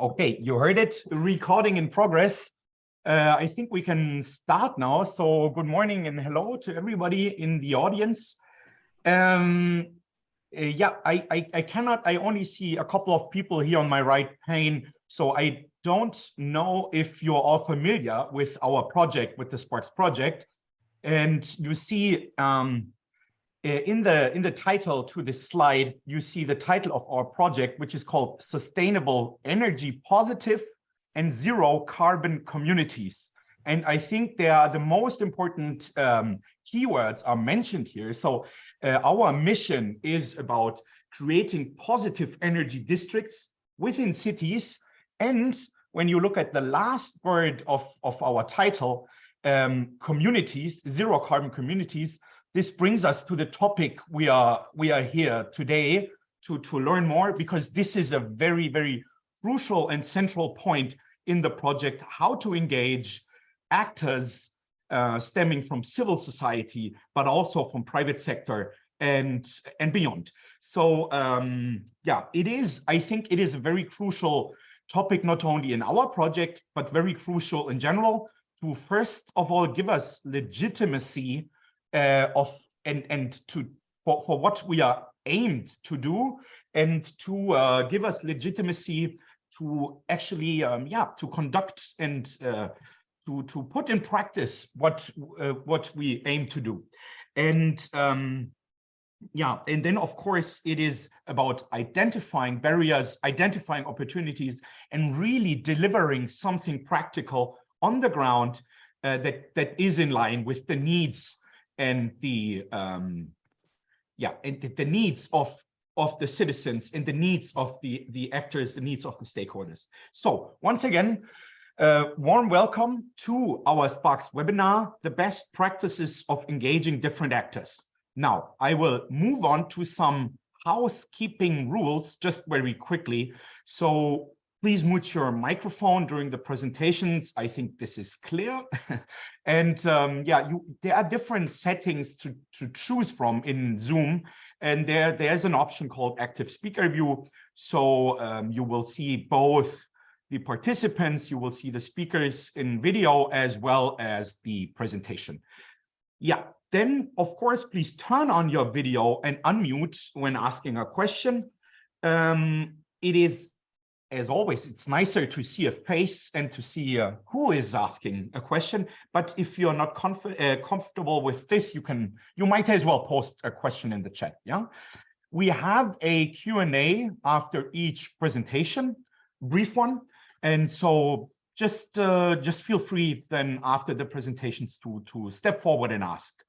Okay, you heard it. Recording in progress. I think we can start now. So good morning and hello to everybody in the audience. Yeah, I only see a couple of people here on my right pane. So I don't know if you're all familiar with our project, with the SPARCS project. And you see in the title to this slide, you see the title of our project, which is called Sustainable Energy Positive and Zero Carbon Communities. And I think they are the most important keywords are mentioned here. So our mission is about creating positive energy districts within cities. And when you look at the last word of our title, communities, zero carbon communities, this brings us to the topic we are here today to learn more, because this is a very, very crucial and central point in the project, how to engage actors stemming from civil society, but also from private sector and beyond. So yeah, I think it is a very crucial topic, not only in our project, but very crucial in general, to first of all give us legitimacy for what we are aimed to do, and to give us legitimacy to actually to conduct and to put in practice what we aim to do. And yeah, and then of course it is about identifying barriers, identifying opportunities, and really delivering something practical on the ground that is in line with the needs and the the needs of the citizens and the needs of the actors, the needs of the stakeholders. So once again, warm welcome to our SPARCS webinar, the best practices of engaging different actors. Now, I will move on to some housekeeping rules just very quickly. So please mute your microphone during the presentations. I think this is clear. And yeah, there are different settings to choose from in Zoom. And there's an option called Active Speaker View. So you will see both the participants, you will see the speakers in video, as well as the presentation. Yeah, then of course, please turn on your video and unmute when asking a question. It is, as always, it's nicer to see a face and to see who is asking a question. But if you're not comfortable with this, you might as well post a question in the chat. Yeah, we have a Q&A after each presentation, brief one, and so just feel free then after the presentations to step forward and ask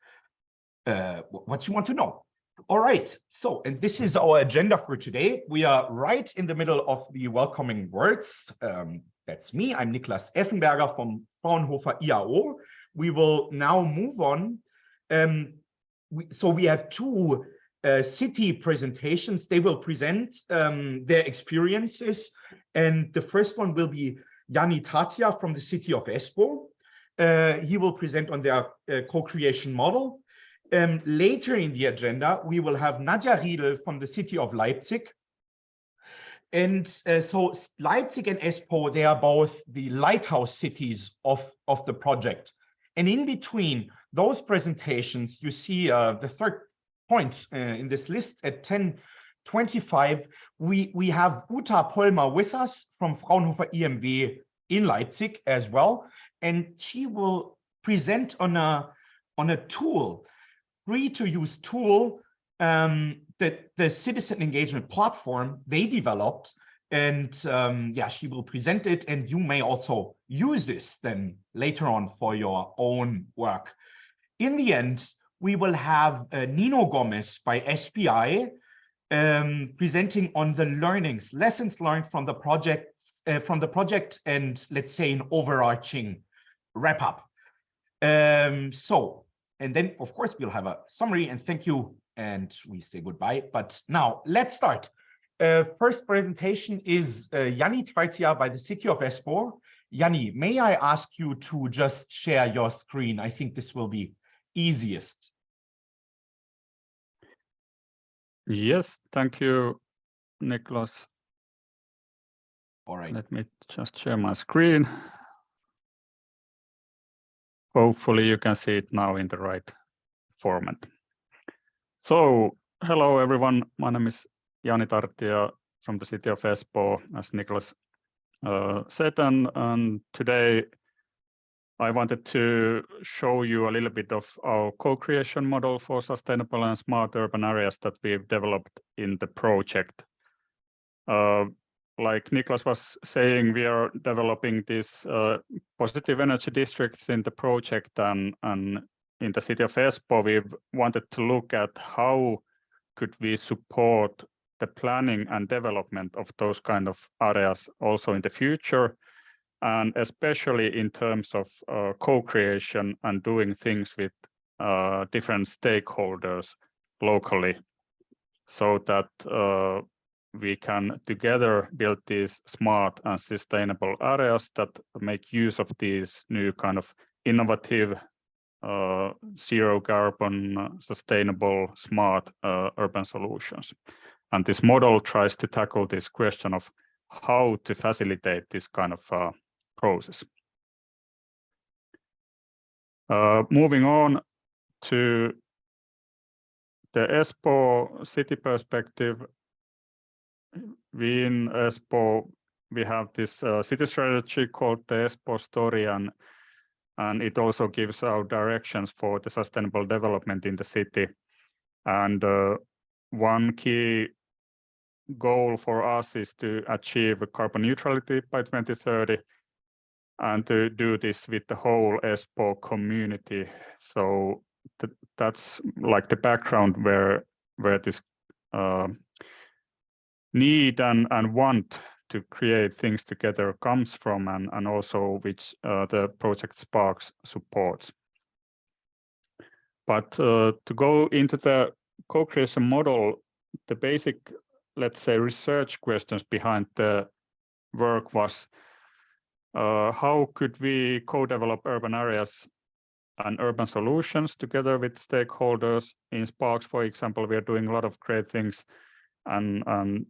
what you want to know. All right, so, and this is our agenda for today. We are right in the middle of the welcoming words. That's me, I'm Niklas Effenberger from Fraunhofer IAO. We will now move on. So we have two city presentations. They will present their experiences. And the first one will be Yanni Tatia from the city of Espoo. He will present on their co-creation model. Later in the agenda, we will have Nadja Riedel from the city of Leipzig. And so Leipzig and Espoo, they are both the lighthouse cities of the project. And in between those presentations, you see the third point in this list at 10:25, we have Uta Polmer with us from Fraunhofer IMW in Leipzig as well. And she will present on a tool, free-to-use tool that the citizen engagement platform they developed. And yeah, she will present it, and you may also use this then later on for your own work. In the end, we will have Nino Gomez by SPI presenting on the lessons learned from the project, and let's say an overarching wrap up. So, and then of course we'll have a summary and thank you, and we say goodbye. But now let's start. First presentation is Yanni Tatia by the city of Espoo. Yanni, may I ask you to just share your screen? I think this will be easiest. Yes, thank you, Niklas. All right. Let me just share my screen. Hopefully you can see it now in the right format. So, hello everyone. My name is Jani Tarttia from the city of Espoo, as Niklas said, and today I wanted to show you a little bit of our co-creation model for sustainable and smart urban areas that we've developed in the project. Like Niklas was saying, we are developing these positive energy districts in the project, and in the city of Espoo, we've wanted to look at how could we support the planning and development of those kind of areas also in the future, and especially in terms of co-creation and doing things with different stakeholders locally, so that we can together build these smart and sustainable areas that make use of these new kind of innovative, zero carbon, sustainable, smart urban solutions. And this model tries to tackle this question of how to facilitate this kind of process. Moving on to the Espoo city perspective, we in Espoo, we have this city strategy called the Espoo Story, and it also gives our directions for the sustainable development in the city. And one key goal for us is to achieve carbon neutrality by 2030, and to do this with the whole Espoo community. So that's like the background where this need and want to create things together comes from, and also which the project SPARCS supports. But to go into the co-creation model, the basic, let's say, research questions behind the work was how could we co-develop urban areas and urban solutions together with stakeholders. In SPARCS, for example, we are doing a lot of great things and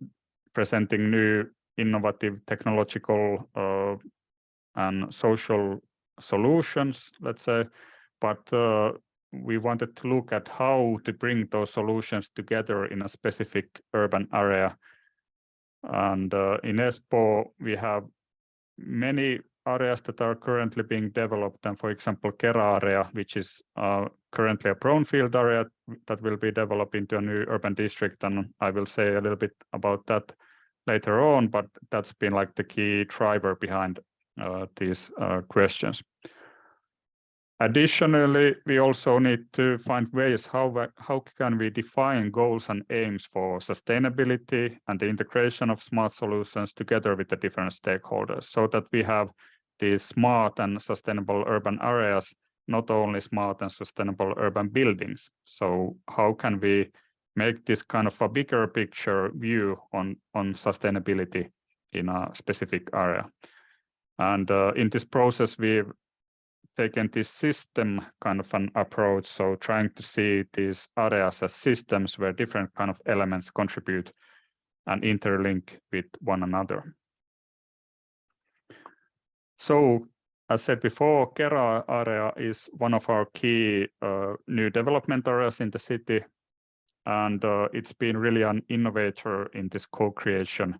presenting new innovative technological and social solutions, let's say, but we wanted to look at how to bring those solutions together in a specific urban area. And in Espoo, we have many areas that are currently being developed, and for example, Kera area, which is currently a brownfield area that will be developed into a new urban district, and I will say a little bit about that later on, but that's been like the key driver behind these questions. Additionally, we also need to find ways how can we define goals and aims for sustainability and the integration of smart solutions together with the different stakeholders, so that we have these smart and sustainable urban areas, not only smart and sustainable urban buildings. So how can we make this kind of a bigger picture view on sustainability in a specific area? And in this process, we've taken this system kind of an approach, so trying to see these areas as systems where different kind of elements contribute and interlink with one another. So, as said before, Kera area is one of our key new development areas in the city, and it's been really an innovator in this co-creation.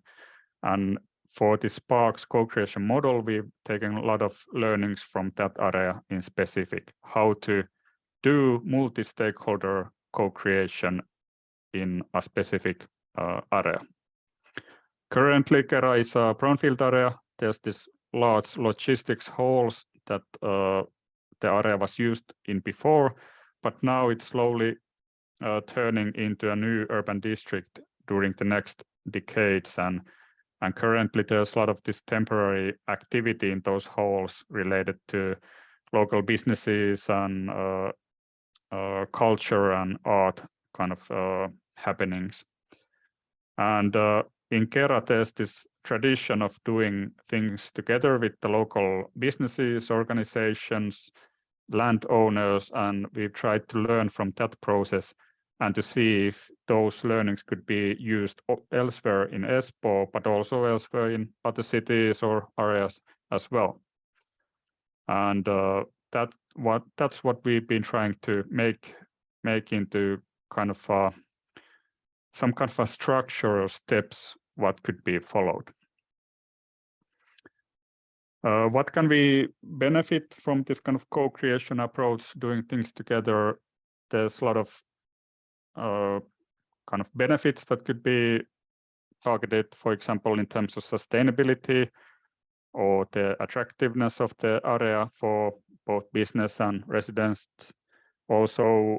And for the SPARCS co-creation model, we've taken a lot of learnings from that area in specific, how to do multi-stakeholder co-creation in a specific area. Currently, Kera is a brownfield area. There's this large logistics halls that the area was used in before, but now it's slowly turning into a new urban district during the next decades. And currently there's a lot of this temporary activity in those halls related to local businesses and culture and art kind of happenings. And in Kera, there's this tradition of doing things together with the local businesses, organizations, landowners, and we've tried to learn from that process and to see if those learnings could be used elsewhere in Espoo, but also elsewhere in other cities or areas as well. And that's what we've been trying to make into kind of some kind of a structure or steps what could be followed. What can we benefit from this kind of co-creation approach, doing things together? There's a lot of kind of benefits that could be targeted, for example, in terms of sustainability or the attractiveness of the area for both business and residents. Also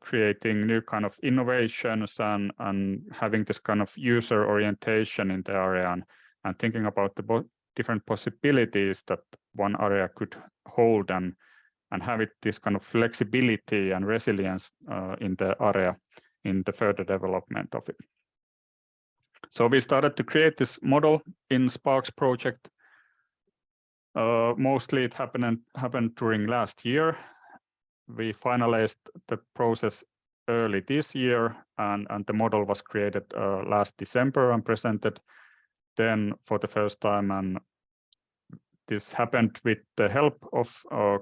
creating new kind of innovations and having this kind of user orientation in the area and thinking about the different possibilities that one area could hold and have it this kind of flexibility and resilience in the area in the further development of it. So we started to create this model in SPARCS project. Mostly it happened during last year. We finalized the process early this year, and the model was created last December and presented then for the first time. And this happened with the help of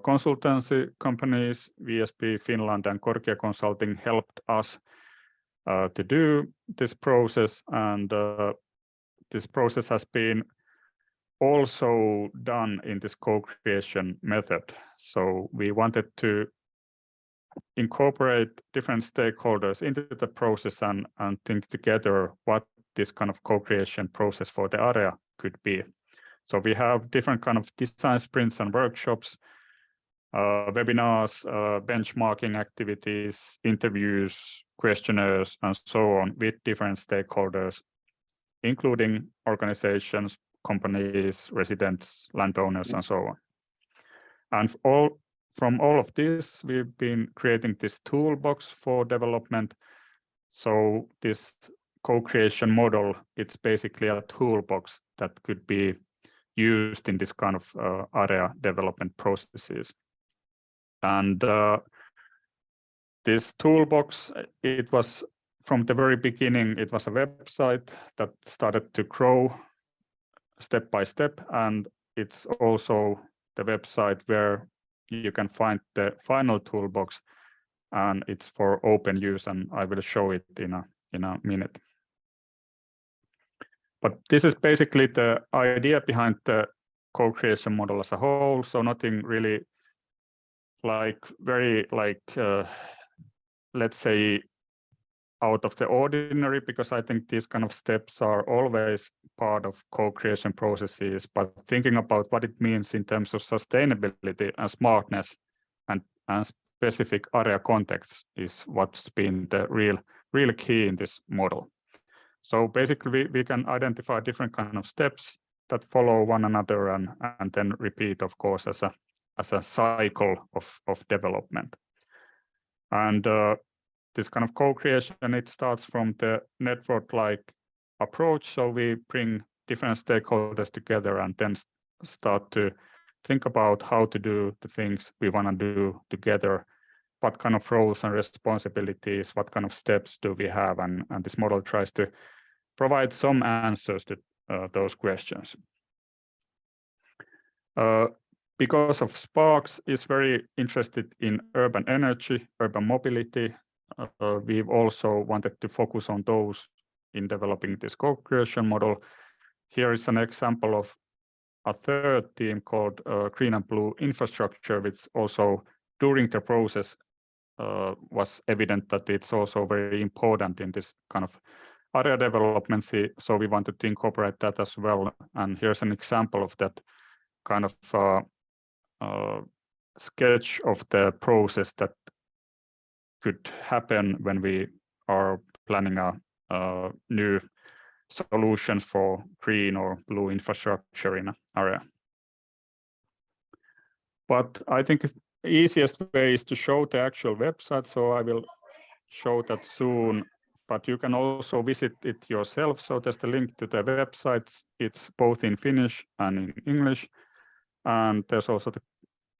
consultancy companies. VSP Finland and Korkia Consulting helped us to do this process, and this process has been also done in this co-creation method. So we wanted to incorporate different stakeholders into the process and think together what this kind of co-creation process for the area could be. So we have different kind of design sprints and workshops, webinars, benchmarking activities, interviews, questionnaires, and so on with different stakeholders, including organizations, companies, residents, landowners, and so on. And from all of this, we've been creating this toolbox for development. So this co-creation model, it's basically a toolbox that could be used in this kind of area development processes. And this toolbox, it was from the very beginning, it was a website that started to grow step by step, and it's also the website where you can find the final toolbox, and it's for open use, and I will show it in a minute. But this is basically the idea behind the co-creation model as a whole. So nothing really let's say out of the ordinary, because I think these kind of steps are always part of co-creation processes, but thinking about what it means in terms of sustainability and smartness and specific area context is what's been the real key in this model. So basically we can identify different kind of steps that follow one another and then repeat, of course, as a cycle of development. And this kind of co-creation, it starts from the network-like approach. So we bring different stakeholders together and then start to think about how to do the things we want to do together. What kind of roles and responsibilities, what kind of steps do we have? And this model tries to provide some answers to those questions. Because of SPARCS is very interested in urban energy, urban mobility, we've also wanted to focus on those in developing this co-creation model. Here is an example of a third team called Green and Blue Infrastructure, which also during the process was evident that it's also very important in this kind of area development. So we wanted to incorporate that as well. And here's an example of that kind of sketch of the process that could happen when we are planning a new solutions for green or blue infrastructure in an area. But I think the easiest way is to show the actual website, so I will show that soon, but you can also visit it yourself. So there's the link to the website. It's both in Finnish and in English, and there's also the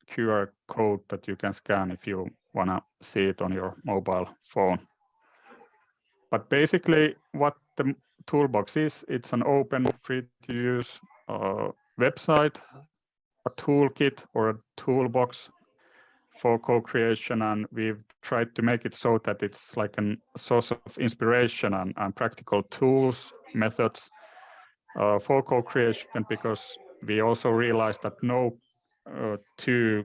QR code that you can scan if you want to see it on your mobile phone. But basically, what the toolbox is, it's an open, free-to-use website, a toolkit or a toolbox for co-creation, and we've tried to make it so that it's like a source of inspiration and practical tools, methods for co-creation, because we also realized that no two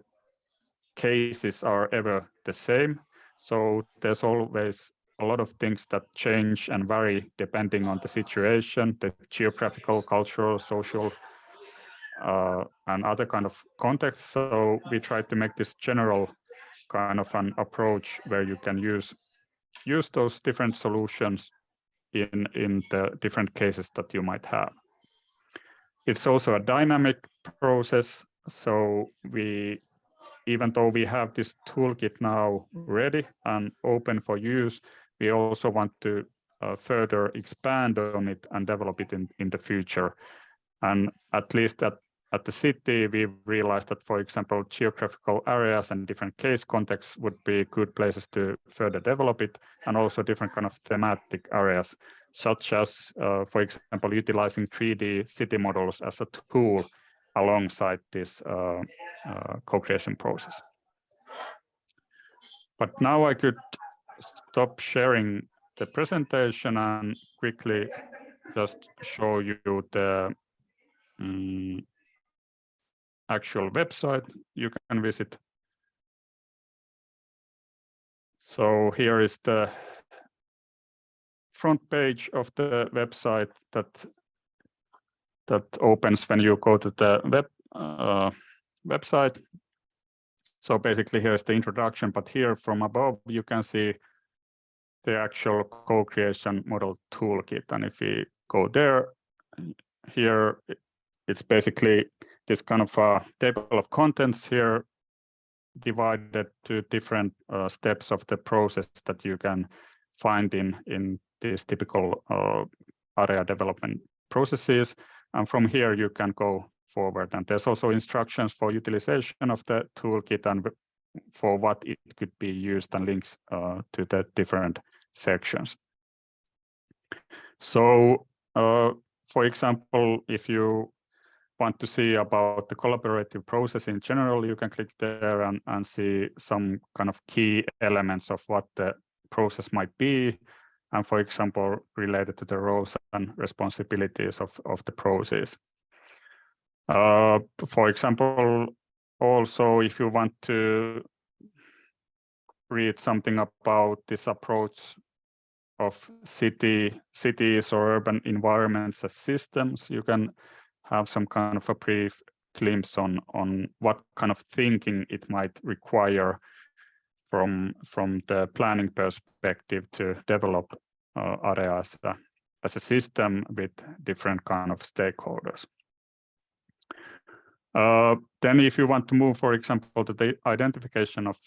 cases are ever the same. So there's always a lot of things that change and vary depending on the situation, the geographical, cultural, social, and other kind of context. So we tried to make this general kind of an approach where you can use those different solutions in the different cases that you might have. It's also a dynamic process. So even though we have this toolkit now ready and open for use, we also want to further expand on it and develop it in the future. And at least at the city, we've realized that, for example, geographical areas and different case contexts would be good places to further develop it, and also different kind of thematic areas, such as, for example, utilizing 3D city models as a tool alongside this co-creation process. But now I could stop sharing the presentation and quickly just show you the actual website you can visit. So here is the front page of the website that opens when you go to the website. So basically here's the introduction, but here from above you can see the actual co-creation model toolkit. And if we go there, here it's basically this kind of a table of contents here divided to different steps of the process that you can find in these typical area development processes. And from here you can go forward. And there's also instructions for utilization of the toolkit and for what it could be used, and links to the different sections. So for example, if you want to see about the collaborative process in general, you can click there and see some kind of key elements of what the process might be, and for example, related to the roles and responsibilities of the process. For example, also, if you want to read something about this approach of cities or urban environments as systems, you can have some kind of a brief glimpse on what kind of thinking it might require from the planning perspective to develop areas as a system with different kind of stakeholders. Then if you want to move, for example, to the identification of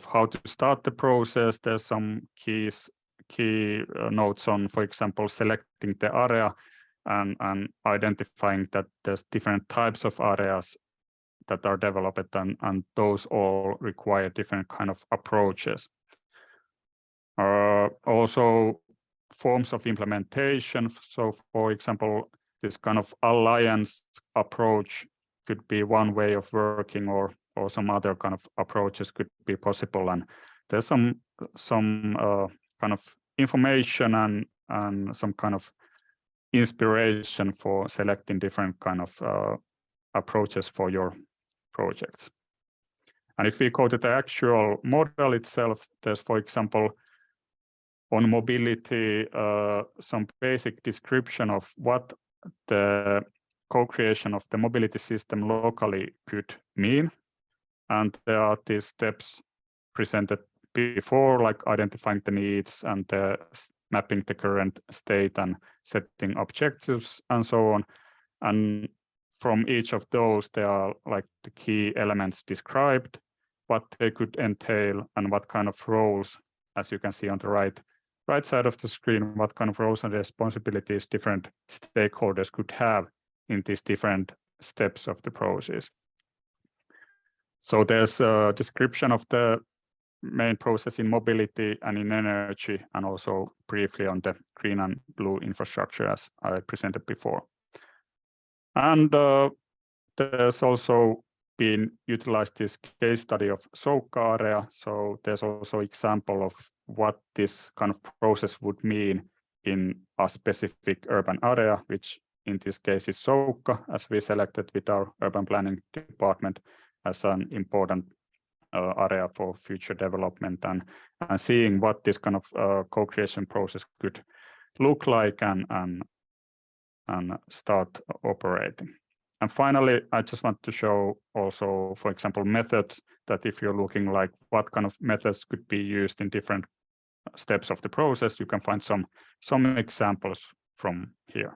how to start the process, there's some key notes on, for example, selecting the area and identifying that there's different types of areas that are developed, and those all require different kind of approaches. Also forms of implementation. So for example, this kind of alliance approach could be one way of working, or some other kind of approaches could be possible. And there's some kind of information and some kind of inspiration for selecting different kind of approaches for your projects. And if we go to the actual model itself, there's, for example, on mobility, some basic description of what the co-creation of the mobility system locally could mean. And there are these steps presented before, like identifying the needs and mapping the current state and setting objectives and so on. And from each of those, there are like the key elements described, what they could entail, and what kind of roles, as you can see on the right side of the screen, what kind of roles and responsibilities different stakeholders could have in these different steps of the process. So there's a description of the main process in mobility and in energy, and also briefly on the green and blue infrastructure as I presented before. And there's also been utilized this case study of SOCA area. So there's also example of what this kind of process would mean in a specific urban area, which in this case is SOCA, as we selected with our urban planning department as an important area for future development, and seeing what this kind of co-creation process could look like and start operating. And finally, I just want to show also, for example, methods that if you're looking like what kind of methods could be used in different steps of the process, you can find some examples from here.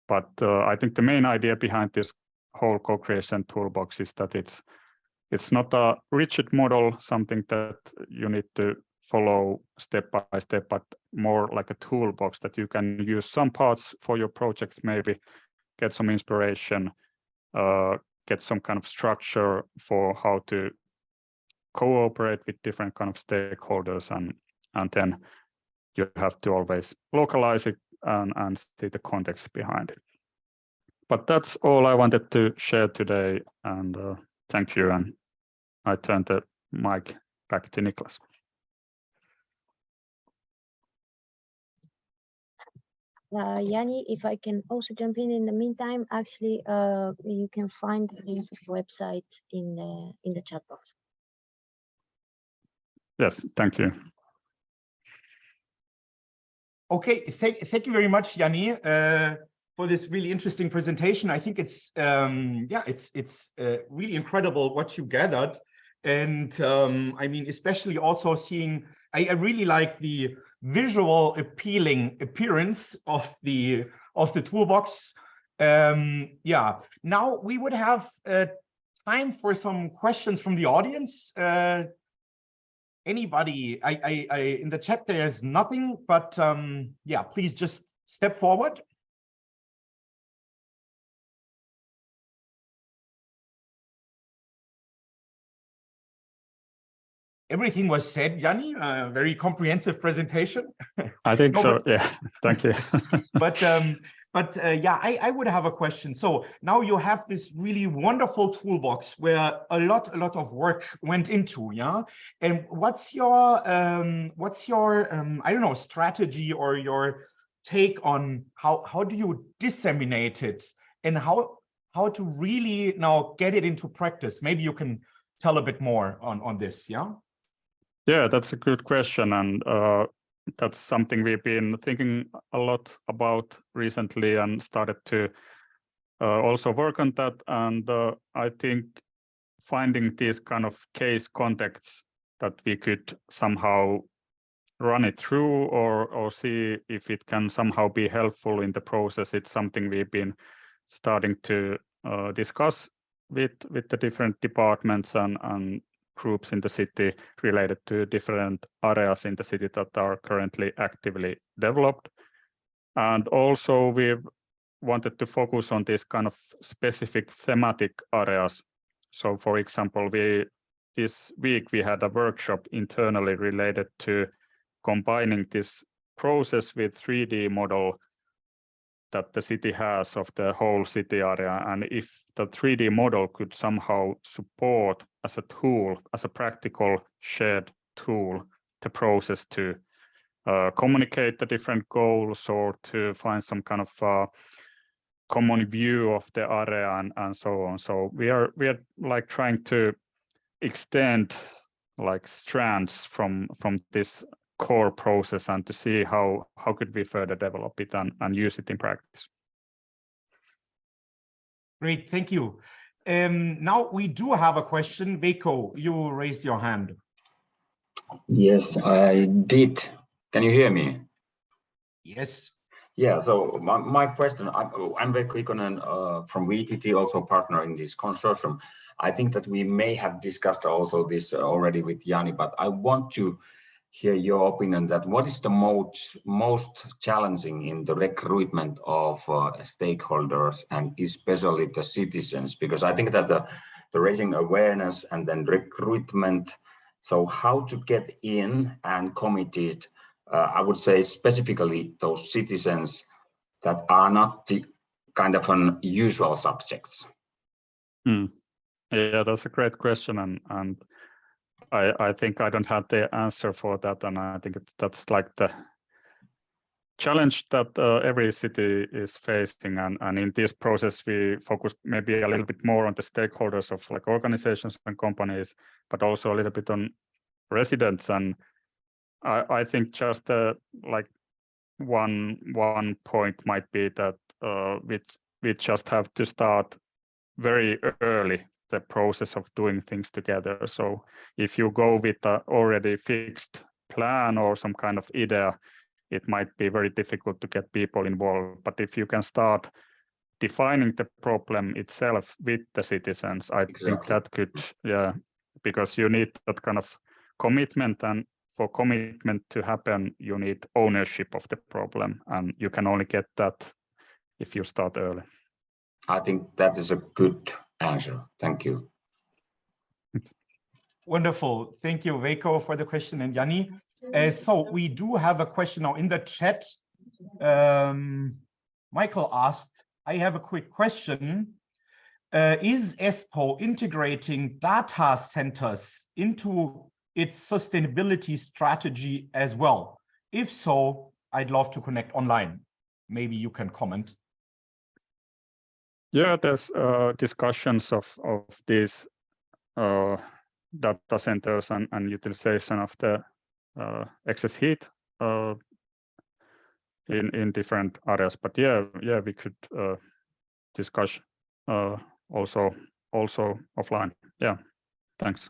But I think the main idea behind this whole co-creation toolbox is that it's not a rigid model, something that you need to follow step by step, but more like a toolbox that you can use some parts for your projects, maybe get some inspiration, get some kind of structure for how to cooperate with different kind of stakeholders, and then you have to always localize it and see the context behind it. But that's all I wanted to share today, and thank you. And I turn the mic back to Niklas. Jani, if I can also jump in the meantime, actually, you can find the website in the chat box. Yes, thank you. Okay, thank you very much, Jani, for this really interesting presentation. I think it's it's really incredible what you gathered, and I mean, especially also seeing. I really like the visual appealing appearance of the toolbox. Yeah. Now we would have time for some questions from the audience. Anybody? I in the chat there's nothing, but yeah, please just step forward. Everything was said, Jani. Very comprehensive presentation. I think so. Yeah, thank you. but yeah, I would have a question. So now you have this really wonderful toolbox where a lot of work went into, yeah. And what's your I don't know, strategy or your take on how do you disseminate it and how to really now get it into practice? Maybe you can tell a bit more on this, yeah. Yeah, that's a good question, and that's something we've been thinking a lot about recently and started to also work on that. And I think finding these kind of case contexts that we could somehow run it through or see if it can somehow be helpful in the process, it's something we've been starting to discuss with the different departments and groups in the city related to different areas in the city that are currently actively developed. And also we've wanted to focus on this kind of specific thematic areas. So for example, this week we had a workshop internally related to combining this process with 3D model that the city has of the whole city area, and if the 3D model could somehow support as a tool, as a practical shared tool, the process to communicate the different goals or to find some kind of common view of the area and so on. So we are like trying to extend like strands from this core process and to see how could we further develop it and use it in practice. Great, thank you. Now we do have a question. Veiko, you raised your hand. Yes, I did. Can you hear me? Yes. Yeah, so my question, I'm Veikko Ikonen from VTT, also partner in this consortium. I think that we may have discussed also this already with Jani, but I want to hear your opinion that what is the most challenging in the recruitment of stakeholders and especially the citizens, because I think that the raising awareness and then recruitment, So how to get in and committed, I would say specifically those citizens that are not the kind of unusual subjects? Yeah, that's a great question, and I think I don't have the answer for that, and I think that's like the challenge that every city is facing, and in this process we focus maybe a little bit more on the stakeholders of like organizations and companies, but also a little bit on residents. And I think just like one point might be that we just have to start very early the process of doing things together. So if you go with a already fixed plan or some kind of idea, it might be very difficult to get people involved. But if you can start defining the problem itself with the citizens, I think that could, yeah, because you need that kind of commitment, and for commitment to happen, you need ownership of the problem, and you can only get that if you start early. I think that is a good answer. Thank you. Wonderful. Thank you, Veiko, for the question, and Yanni. So we do have a question now in the chat. Michael asked, I have a quick question. Is Espoo integrating data centers into its sustainability strategy as well? If so, I'd love to connect online. Maybe you can comment. Yeah, there's discussions of these data centers and utilization of the excess heat in different areas. But yeah, we could discuss also offline. Yeah, thanks.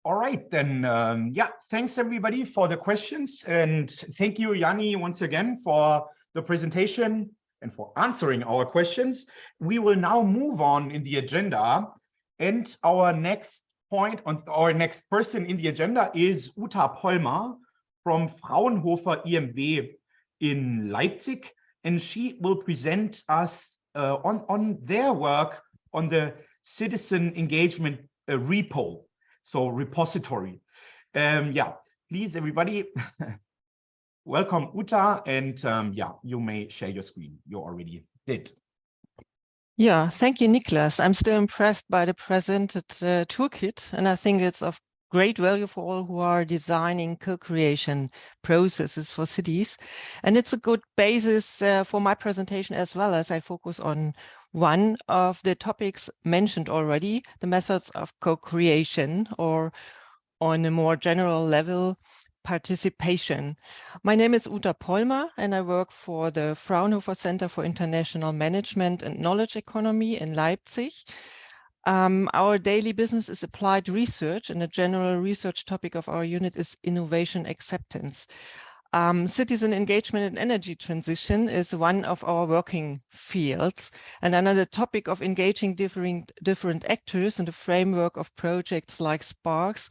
All right, then. Yeah, thanks everybody for the questions, and thank you, Yanni, once again for the presentation and for answering our questions. We will now move on in the agenda, and our next point on our next person in the agenda is Uta Polmer from Fraunhofer IMW in Leipzig, and she will present us on their work on the citizen engagement repo, so repository. Yeah, please everybody. Welcome, Uta, and yeah, you may share your screen. You already did. Yeah, thank you, Niklas. I'm still impressed by the presented toolkit, and I think it's of great value for all who are designing co-creation processes for cities. And it's a good basis for my presentation as well, as I focus on one of the topics mentioned already, the methods of co-creation, or on a more general level, participation. My name is Uta Polmer, and I work for the Fraunhofer Center for International Management and Knowledge Economy in Leipzig. Our daily business is applied research, and the general research topic of our unit is innovation acceptance. Citizen engagement and energy transition is one of our working fields, and another topic of engaging different actors in the framework of projects like SPARCS.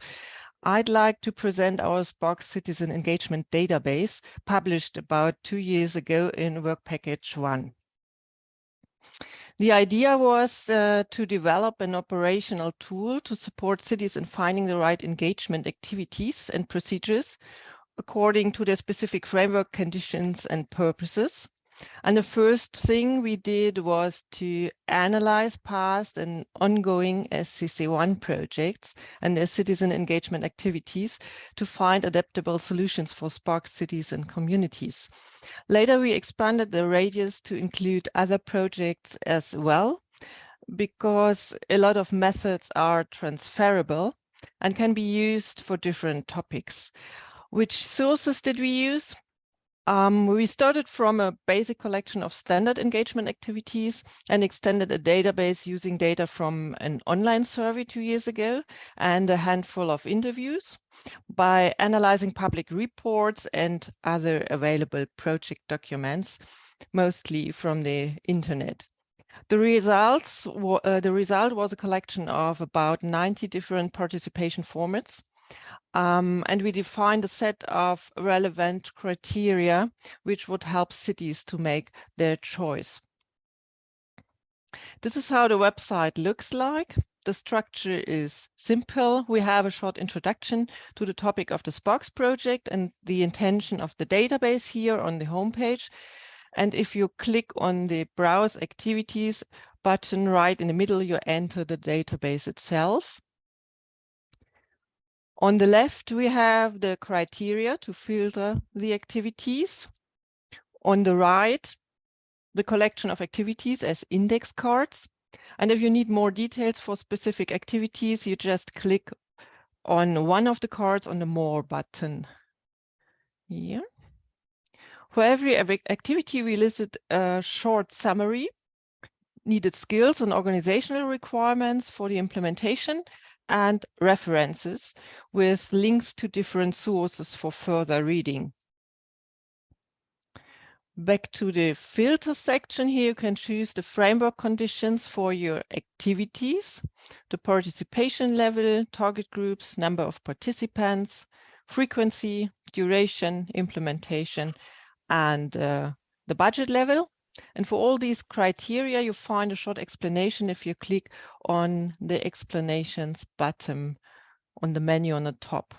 I'd like to present our SPARCS Citizen Engagement Database, published about 2 years ago in Work Package 1. The idea was to develop an operational tool to support cities in finding the right engagement activities and procedures according to their specific framework conditions and purposes. And the first thing we did was to analyze past and ongoing SCC1 projects and their citizen engagement activities to find adaptable solutions for SPARCS cities and communities. Later, we expanded the radius to include other projects as well, because a lot of methods are transferable and can be used for different topics. Which sources did we use? We started from a basic collection of standard engagement activities and extended a database using data from an online survey 2 years ago and a handful of interviews by analyzing public reports and other available project documents, mostly from the internet. The result was a collection of about 90 different participation formats. And we defined a set of relevant criteria which would help cities to make their choice. This is how the website looks like. the structure is simple. We have a short introduction to the topic of the SPARCS project and the intention of the database here on the homepage. And if you click on the Browse Activities button right in the middle, you enter the database itself. On the left, we have the criteria to filter the activities. On the right, the collection of activities as index cards. And if you need more details for specific activities, you just click on one of the cards on the More button here. For every activity, we listed a short summary, needed skills and organizational requirements for the implementation, and references with links to different sources for further reading. Back to the filter section here, you can choose the framework conditions for your activities, the participation level, target groups, number of participants, frequency, duration, implementation, and the budget level. And for all these criteria, you find a short explanation if you click on the explanations button on the menu on the top.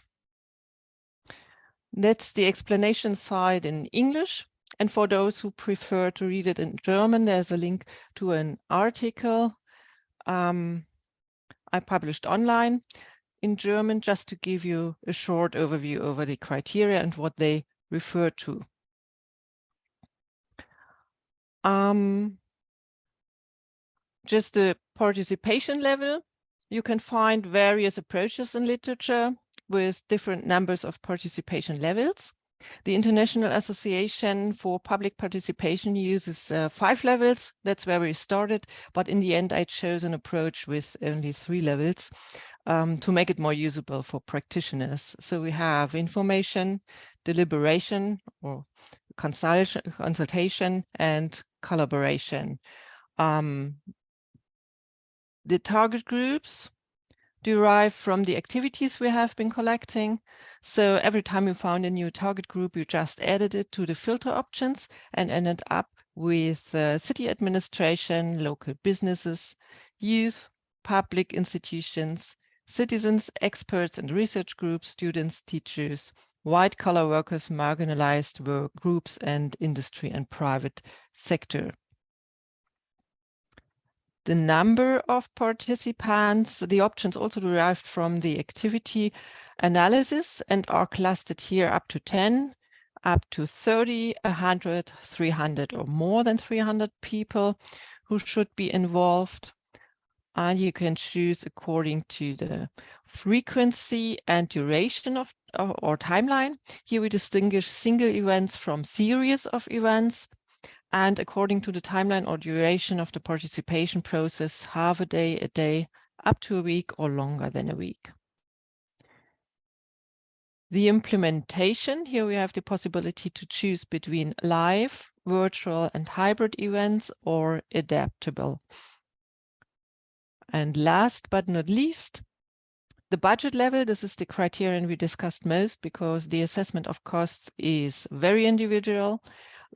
That's the explanation side in English. And for those who prefer to read it in German, there's a link to an article I published online in German, just to give you a short overview over the criteria and what they refer to. Just the participation level, you can find various approaches in literature with different numbers of participation levels. The International Association for Public Participation uses 5 levels. That's where we started, but in the end I chose an approach with only 3 levels to make it more usable for practitioners. So we have information, deliberation or consultation, and collaboration. The target groups derive from the activities we have been collecting. So every time you found a new target group, you just added it to the filter options and ended up with city administration, local businesses, youth, public institutions, citizens, experts and research groups, students, teachers, white-collar workers, marginalized work groups, and industry and private sector. The number of participants, the options also derived from the activity analysis and are clustered here up to 10, up to 30, 100, 300, or more than 300 people who should be involved. And you can choose according to the frequency and duration of or timeline. Here we distinguish single events from series of events. And according to the timeline or duration of the participation process, half a day, up to a week, or longer than a week. The implementation, here we have the possibility to choose between live, virtual, and hybrid events, or adaptable. And last but not least, the budget level. This is the criterion we discussed most because the assessment of costs is very individual.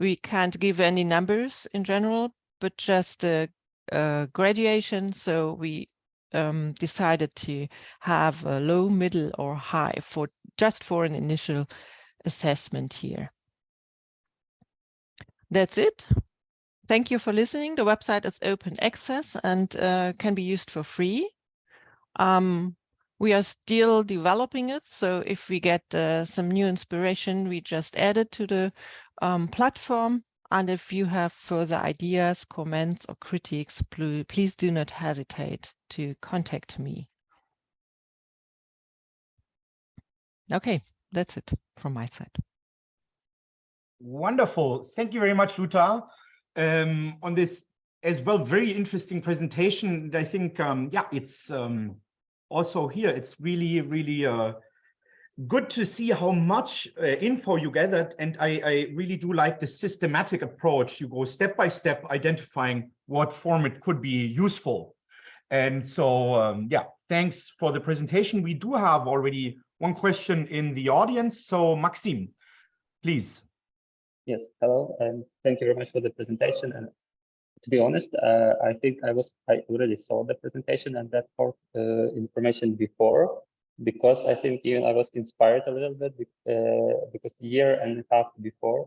We can't give any numbers in general, but just a graduation. So we decided to have a low, middle, or high for just for an initial assessment here. That's it. Thank you for listening. The website is open access and can be used for free. We are still developing it, so if we get some new inspiration, we just add it to the platform. And if you have further ideas, comments, or critiques, please do not hesitate to contact me. Okay, that's it from my side. Wonderful. Thank you very much, Ruta, on this as well very interesting presentation. I think, yeah, it's also here, it's really, really good to see how much info you gathered. And I really do like the systematic approach. You go step by step, identifying what format could be useful. And so, yeah, thanks for the presentation. We do have already one question in the audience. So Maxime, please. Yes, hello, and thank you very much for the presentation. And to be honest, I think I already saw the presentation and that information before, because I think even I was inspired a little bit because a year and a half before,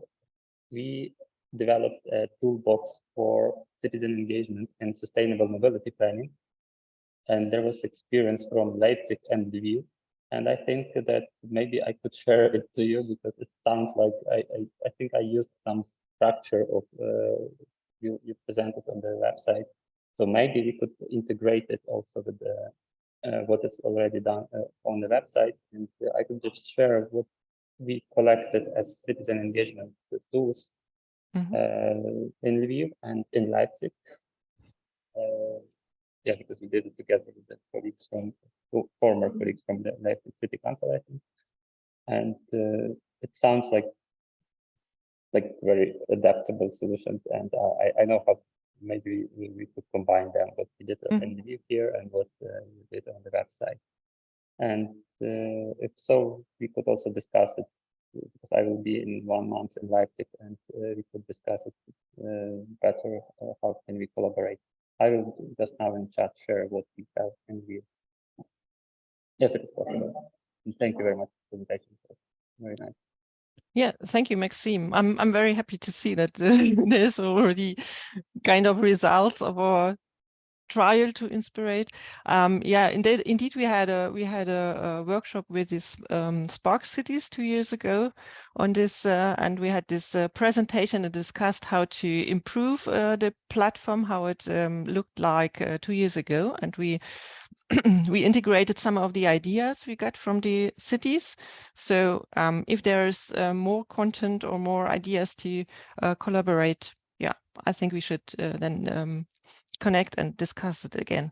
we developed a toolbox for citizen engagement and sustainable mobility planning. And there was experience from Leipzig and Lviv. And I think that maybe I could share it to you because it sounds like I think I used some structure of you presented on the website. So maybe we could integrate it also with the what is already done on the website. And I could just share what we collected as citizen engagement tools in Lviv and in Leipzig. Yeah, because we did it together with the colleagues from former colleagues from the Leipzig City Council, I think. And it sounds like very adaptable solutions. And I know how maybe we could combine them, what we did in the view here and what we did on the website. And if so, we could also discuss it because I will be in 1 month in Leipzig, and we could discuss it better. How can we collaborate? I will just now in chat share what we have in view, if it is possible. And thank you very much for the presentation. Very nice. Yeah, thank you, Maxime. I'm very happy to see that there's already kind of results of our trial to inspirate. Yeah, indeed, we had a workshop with these SPARCS cities 2 years ago on this, and we had this presentation and discussed how to improve the platform, how it looked like 2 years ago, and we we integrated some of the ideas we got from the cities. So if there's more content or more ideas to collaborate, yeah, I think we should then connect and discuss it again.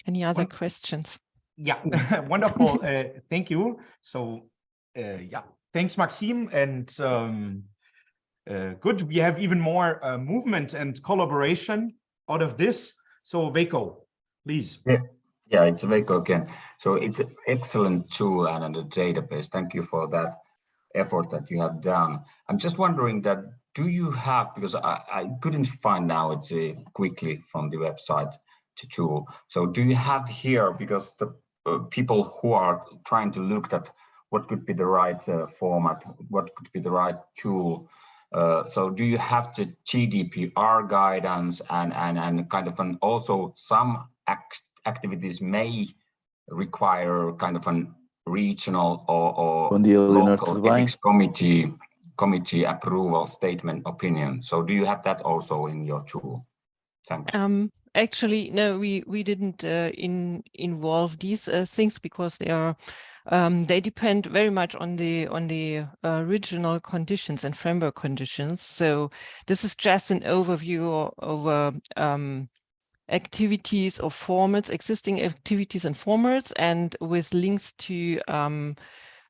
Any other questions? Yeah, wonderful. Thank you. So yeah, thanks, Maxime. And good, we have even more movement and collaboration out of this. So Veiko, please. Yeah, it's Veiko again. So it's an excellent tool and a database. Thank you for that effort that you have done. I'm just wondering that, do you have, because I couldn't find now it's quickly from the website to tool. So do you have here, because the people who are trying to look at what could be the right format, what could be the right tool, so do you have the GDPR guidance and kind of an, also some activities may require kind of an regional or local ethics committee approval statement opinion. So do you have that also in your tool? Thanks. Actually, no, we didn't involve these things because they are they depend very much on the regional conditions and framework conditions. So this is just an overview of activities or formats, existing activities and formats, and with links to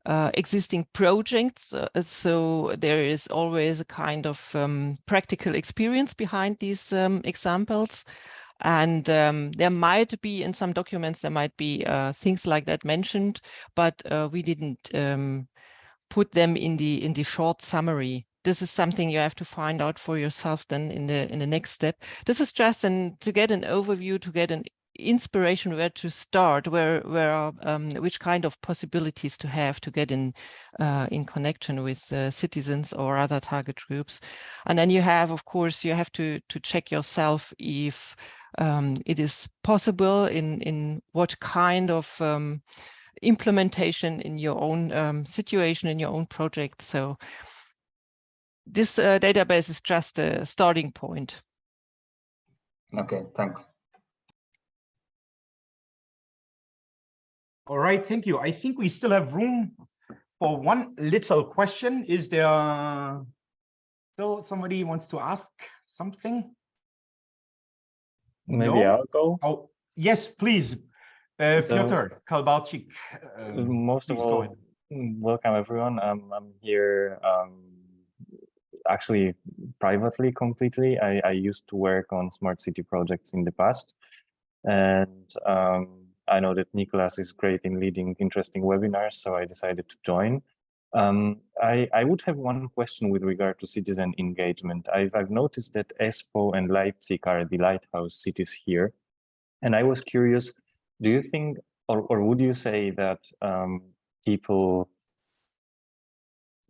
existing projects. So there is always a kind of practical experience behind these examples. And there might be in some documents, there might be things like that mentioned, but we didn't put them in the short summary. This is something you have to find out for yourself then in the next step. This is just to get an overview, to get an inspiration where to start, which kind of possibilities to have to get in connection with citizens or other target groups. And then you have, of course, you have to check yourself if it is possible in what kind of implementation in your own situation, in your own project. So this database is just a starting point. Okay, thanks. All right, thank you. I think we still have room for one little question. Is there still somebody wants to ask something? Maybe No? I'll go. Oh, yes, please. Piotr Kalbalczyk. Most of all, welcome everyone. I'm here actually privately completely. I used to work on smart city projects in the past, and I know that Nicholas is great in leading interesting webinars, so I decided to join. I would have one question with regard to citizen engagement. I've noticed that Espoo and Leipzig are the lighthouse cities here. And I was curious, do you think, or would you say that people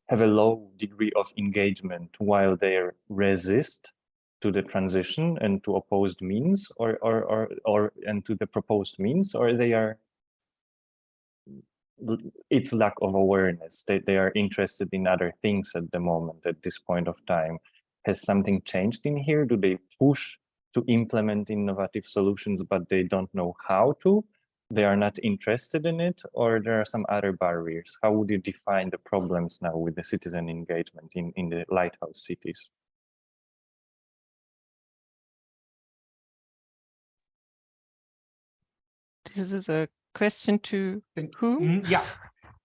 have a low degree of engagement while they resist to the transition and to opposed means, or to the proposed means, or they are, it's lack of awareness. They are interested in other things at the moment, at this point of time. Has something changed in here? Do they push to implement innovative solutions, but they don't know how to? They are not interested in it, or there are some other barriers? How would you define the problems now with the citizen engagement in the lighthouse cities? This is a question to whom? Yeah.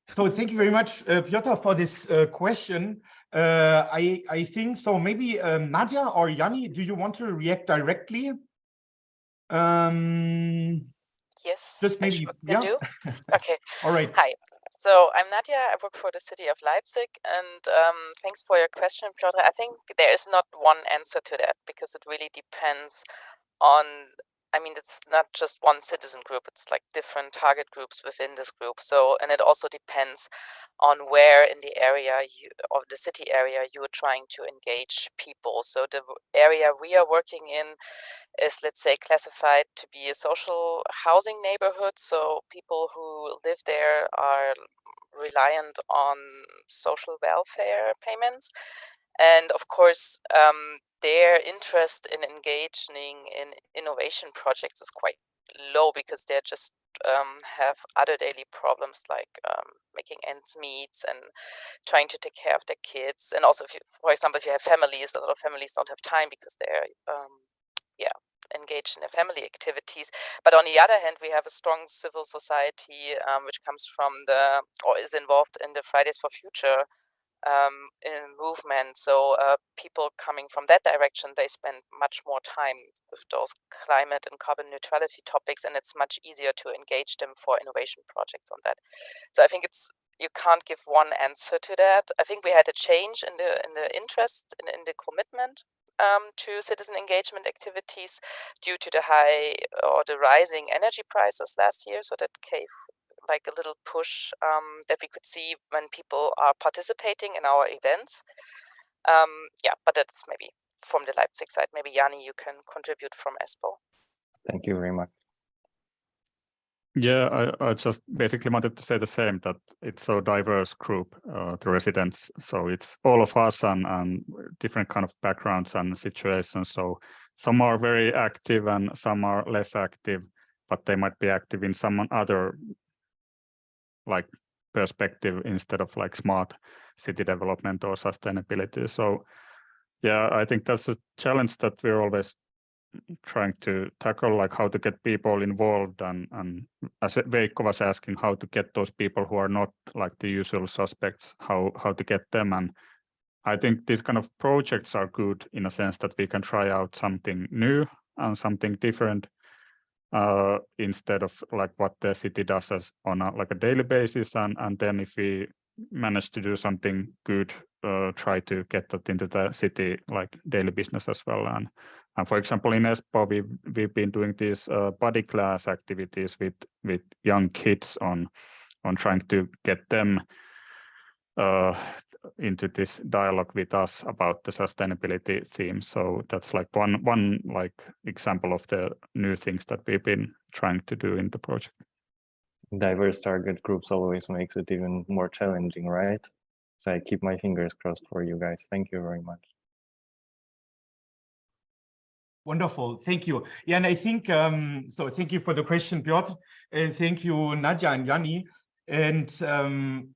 So thank you very much, Piotr, for this question. I think so. Maybe Nadia or Yanni, do you want to react directly? Yes, Just maybe, can do. Okay. All right. Hi. So I'm Nadia. I work for the city of Leipzig, and thanks for your question, Piotr. I think there is not one answer to that because it really depends on. I mean, it's not just one citizen group; it's like different target groups within this group. So, and it also depends on where in the area of the city area you are trying to engage people. So the area we are working in is, let's say, classified to be a social housing neighborhood. So people who live there are reliant on social welfare payments. And of course, their interest in engaging in innovation projects is quite low because they're just have other daily problems like making ends meet and trying to take care of their kids. And also, if you, for example, if you have families, a lot of families don't have time because they're engaged in their family activities. But on the other hand, we have a strong civil society which comes from or is involved in the Fridays for Future in movement. So people coming from that direction, they spend much more time with those climate and carbon neutrality topics, and it's much easier to engage them for innovation projects on that. So I think you can't give one answer to that. I think we had a change in the interest in the commitment to citizen engagement activities due to the rising energy prices last year. So that gave like a little push that we could see when people are participating in our events. But that's maybe from the Leipzig side. Maybe Yanni, you can contribute from Espoo. Thank you very much. Yeah, I just basically wanted to say the same, that it's so diverse group, the residents. So it's all of us and different kind of backgrounds and situations. So some are very active and some are less active, but they might be active in some other like perspective instead of like smart city development or sustainability. So yeah, I think that's a challenge that we're always trying to tackle, like how to get people involved, and as Veikko was asking, how to get those people who are not like the usual suspects, how to get them. And I think these kind of projects are good in a sense that we can try out something new and something different instead of like what the city does as on a daily basis, and then if we manage to do something good, try to get that into the city like daily business as well. And for example, in Espoo, we've been doing these body class activities with young kids on trying to get them into this dialogue with us about the sustainability theme. So that's like one like example of the new things that we've been trying to do in the project. Diverse target groups always makes it even more challenging, right? So I keep my fingers crossed for you guys. Thank you very much. Wonderful, thank you. Yeah, and I think, so thank you for the question, Piotr, and thank you, Nadia and Yanni. And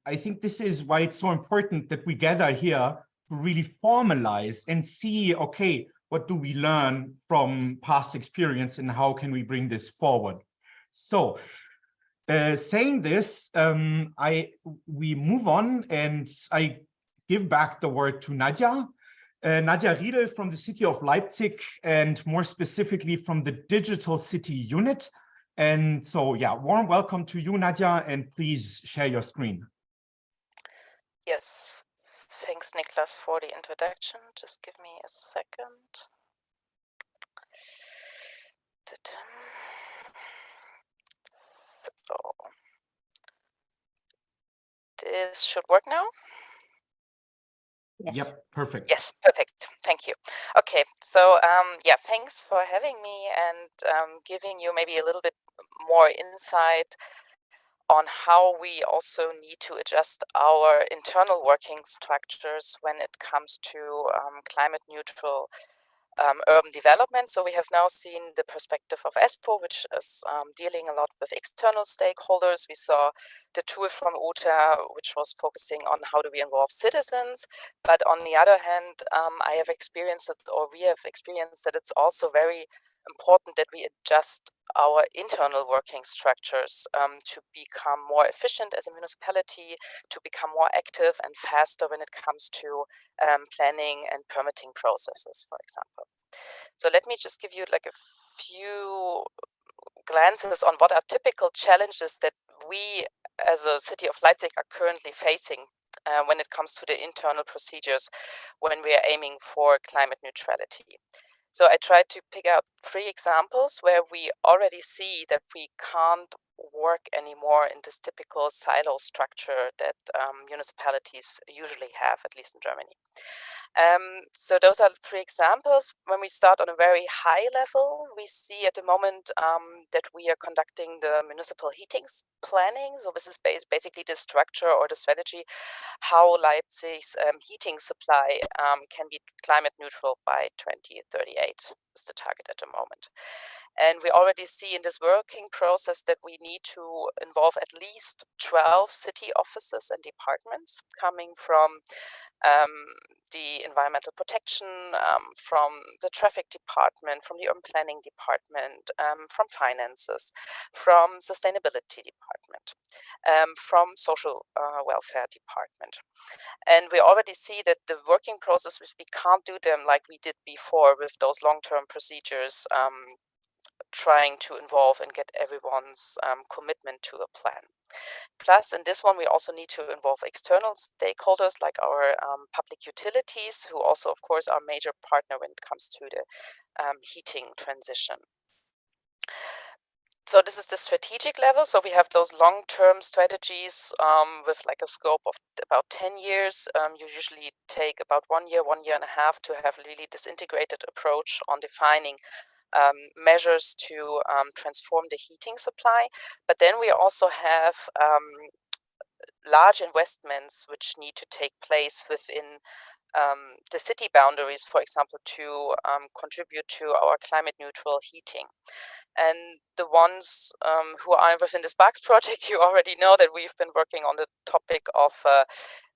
I think this is why it's so important that we gather here to really formalize and see, okay, what do we learn from past experience and how can we bring this forward? So saying this, we move on and I give back the word to Nadia. Nadia Riedel from the city of Leipzig, and more specifically from the Digital City Unit. And so, yeah, warm welcome to you, Nadia, and please share your screen. Yes, thanks, Niklas, for the introduction. Just give me a second. So, this should work now. Yes. Yep, perfect. Yes, perfect. Thank you. Okay, so yeah, thanks for having me and giving you maybe a little bit more insight on how we also need to adjust our internal working structures when it comes to climate neutral urban development. So we have now seen the perspective of ESPO, which is dealing a lot with external stakeholders. We saw the tool from UTA, which was focusing on how do we involve citizens. But on the other hand, I have experienced it, or we have experienced that it's also very important that we adjust our internal working structures to become more efficient as a municipality, to become more active and faster when it comes to planning and permitting processes, for example. So let me just give you like a few glances on what are typical challenges that we as a city of Leipzig are currently facing when it comes to the internal procedures when we are aiming for climate neutrality. So I tried to pick out 3 examples where we already see that we can't work anymore in this typical silo structure that municipalities usually have, at least in Germany. So those are 3 examples. When we start on a very high level, we see at the moment that we are conducting the municipal heating planning. So this is basically the structure or the strategy how Leipzig's heating supply can be climate neutral by 2038 is the target at the moment. And we already see in this working process that we need to involve at least 12 city offices and departments coming from the environmental protection, from the traffic department, from the urban planning department, from finances, from sustainability department, from social welfare department. And we already see that the working process, we can't do them like we did before with those long-term procedures, trying to involve and get everyone's commitment to a plan. Plus, in this one, we also need to involve external stakeholders like our public utilities, who also, of course, are a major partner when it comes to the heating transition. So this is the strategic level. So we have those long-term strategies with like a scope of about 10 years. You usually take about 1 year, 1.5 years to have really this integrated approach on defining measures to transform the heating supply. But then we also have large investments which need to take place within the city boundaries, for example, to contribute to our climate neutral heating. And the ones who are within the SPARCS project, you already know that we've been working on the topic of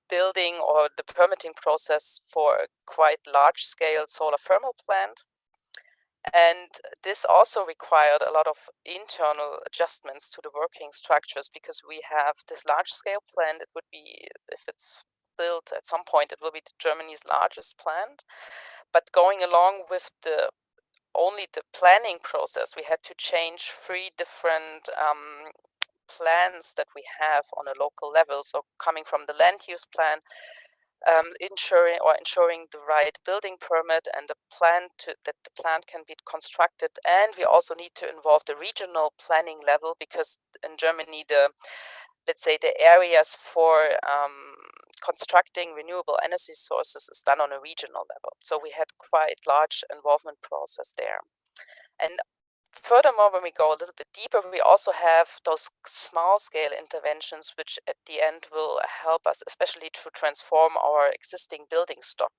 building or the permitting process for a quite large scale solar thermal plant. And this also required a lot of internal adjustments to the working structures because we have this large scale plant. It would be, if it's built at some point, it will be Germany's largest plant. But going along with only the planning process, we had to change 3 different plans that we have on a local level. So coming from the land use plan, ensuring the right building permit and the plan that the plant can be constructed. And we also need to involve the regional planning level because in Germany, let's say the areas for constructing renewable energy sources is done on a regional level. So we had quite large involvement process there. And furthermore, when we go a little bit deeper, we also have those small scale interventions, which at the end will help us, especially to transform our existing building stock.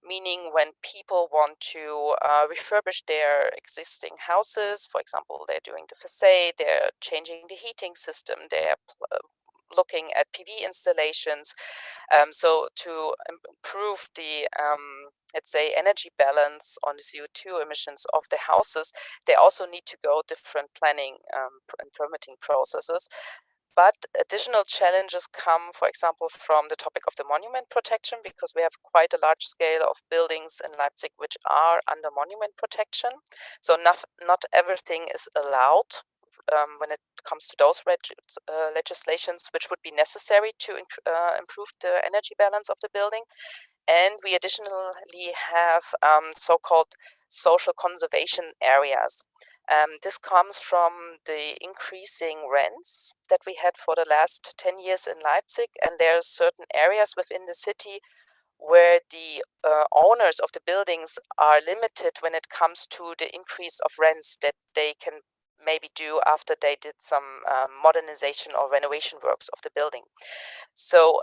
Meaning when people want to refurbish their existing houses, for example, they're doing the facade, they're changing the heating system, they're looking at PV installations. So to improve the, let's say, energy balance on the CO2 emissions of the houses, they also need to go different planning and permitting processes. But additional challenges come, for example, from the topic of the monument protection, because we have quite a large scale of buildings in Leipzig which are under monument protection. So not everything is allowed when it comes to those legislations which would be necessary to improve the energy balance of the building. And we additionally have so-called social conservation areas. This comes from the increasing rents that we had for the last 10 years in Leipzig, and there are certain areas within the city where the owners of the buildings are limited when it comes to the increase of rents that they can maybe do after they did some modernization or renovation works of the building. So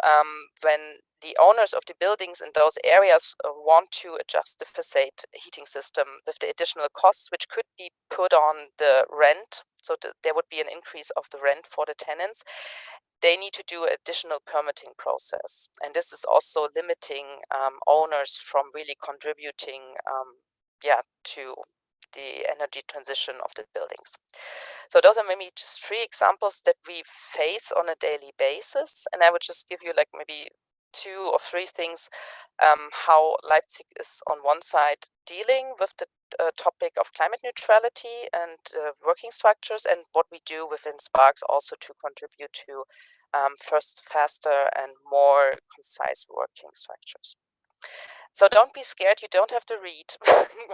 when the owners of the buildings in those areas want to adjust the facade heating system with the additional costs which could be put on the rent, so there would be an increase of the rent for the tenants, they need to do an additional permitting process. And this is also limiting owners from really contributing to the energy transition of the buildings. So those are maybe just 3 examples that we face on a daily basis. And I would just give you like maybe 2 or 3 things how Leipzig is on one side dealing with the topic of climate neutrality and working structures, and what we do within SPARCS also to contribute to first faster and more concise working structures. So don't be scared, you don't have to read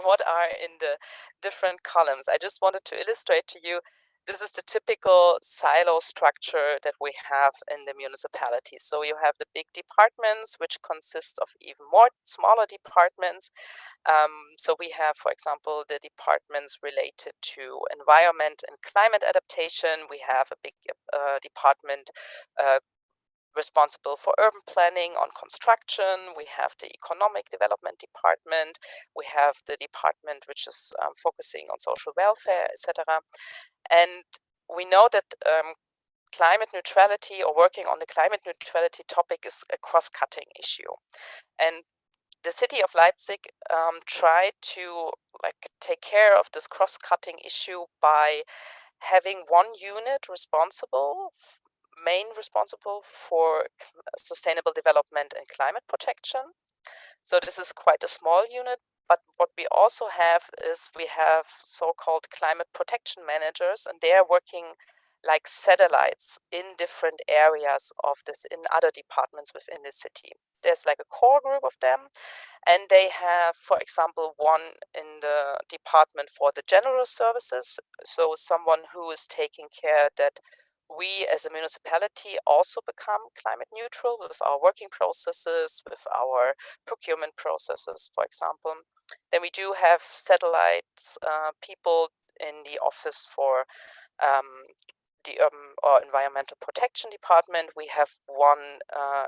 what are in the different columns. I just wanted to illustrate to you, this is the typical silo structure that we have in the municipalities. So you have the big departments, which consist of even more smaller departments. So we have, for example, the departments related to environment and climate adaptation. We have a big department responsible for urban planning on construction. We have the economic development department. We have the department which is focusing on social welfare, etc. And we know that climate neutrality or working on the climate neutrality topic is a cross-cutting issue. And the city of Leipzig tried to take care of this cross-cutting issue by having one unit main responsible for sustainable development and climate protection. So this is quite a small unit, but what we also have is we have so-called climate protection managers, and they are working like satellites in different areas of this, in other departments within the city. There's like a core group of them, and they have, for example, one in the department for the general services. So someone who is taking care that we as a municipality also become climate neutral with our working processes, with our procurement processes, for example. Then we do have satellites, people in the office for the urban or environmental protection department. We have one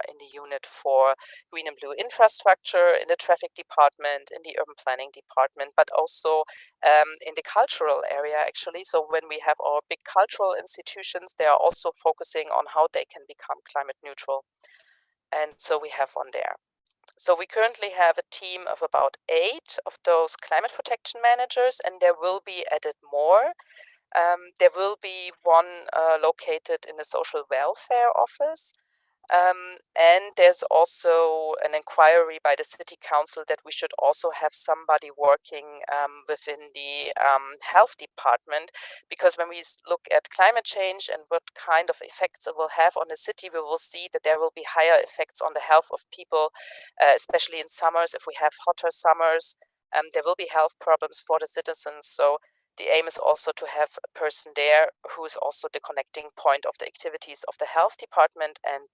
in the unit for green and blue infrastructure, in the traffic department, in the urban planning department, but also in the cultural area, actually. So when we have our big cultural institutions, they are also focusing on how they can become climate neutral. And so we have one there. So we currently have a team of about 8 of those climate protection managers, and there will be added more. There will be one located in the social welfare office. And there's also an inquiry by the city council that we should also have somebody working within the health department, because when we look at climate change and what kind of effects it will have on the city, we will see that there will be higher effects on the health of people, especially in summers. If we have hotter summers, there will be health problems for the citizens. So the aim is also to have a person there who is also the connecting point of the activities of the health department and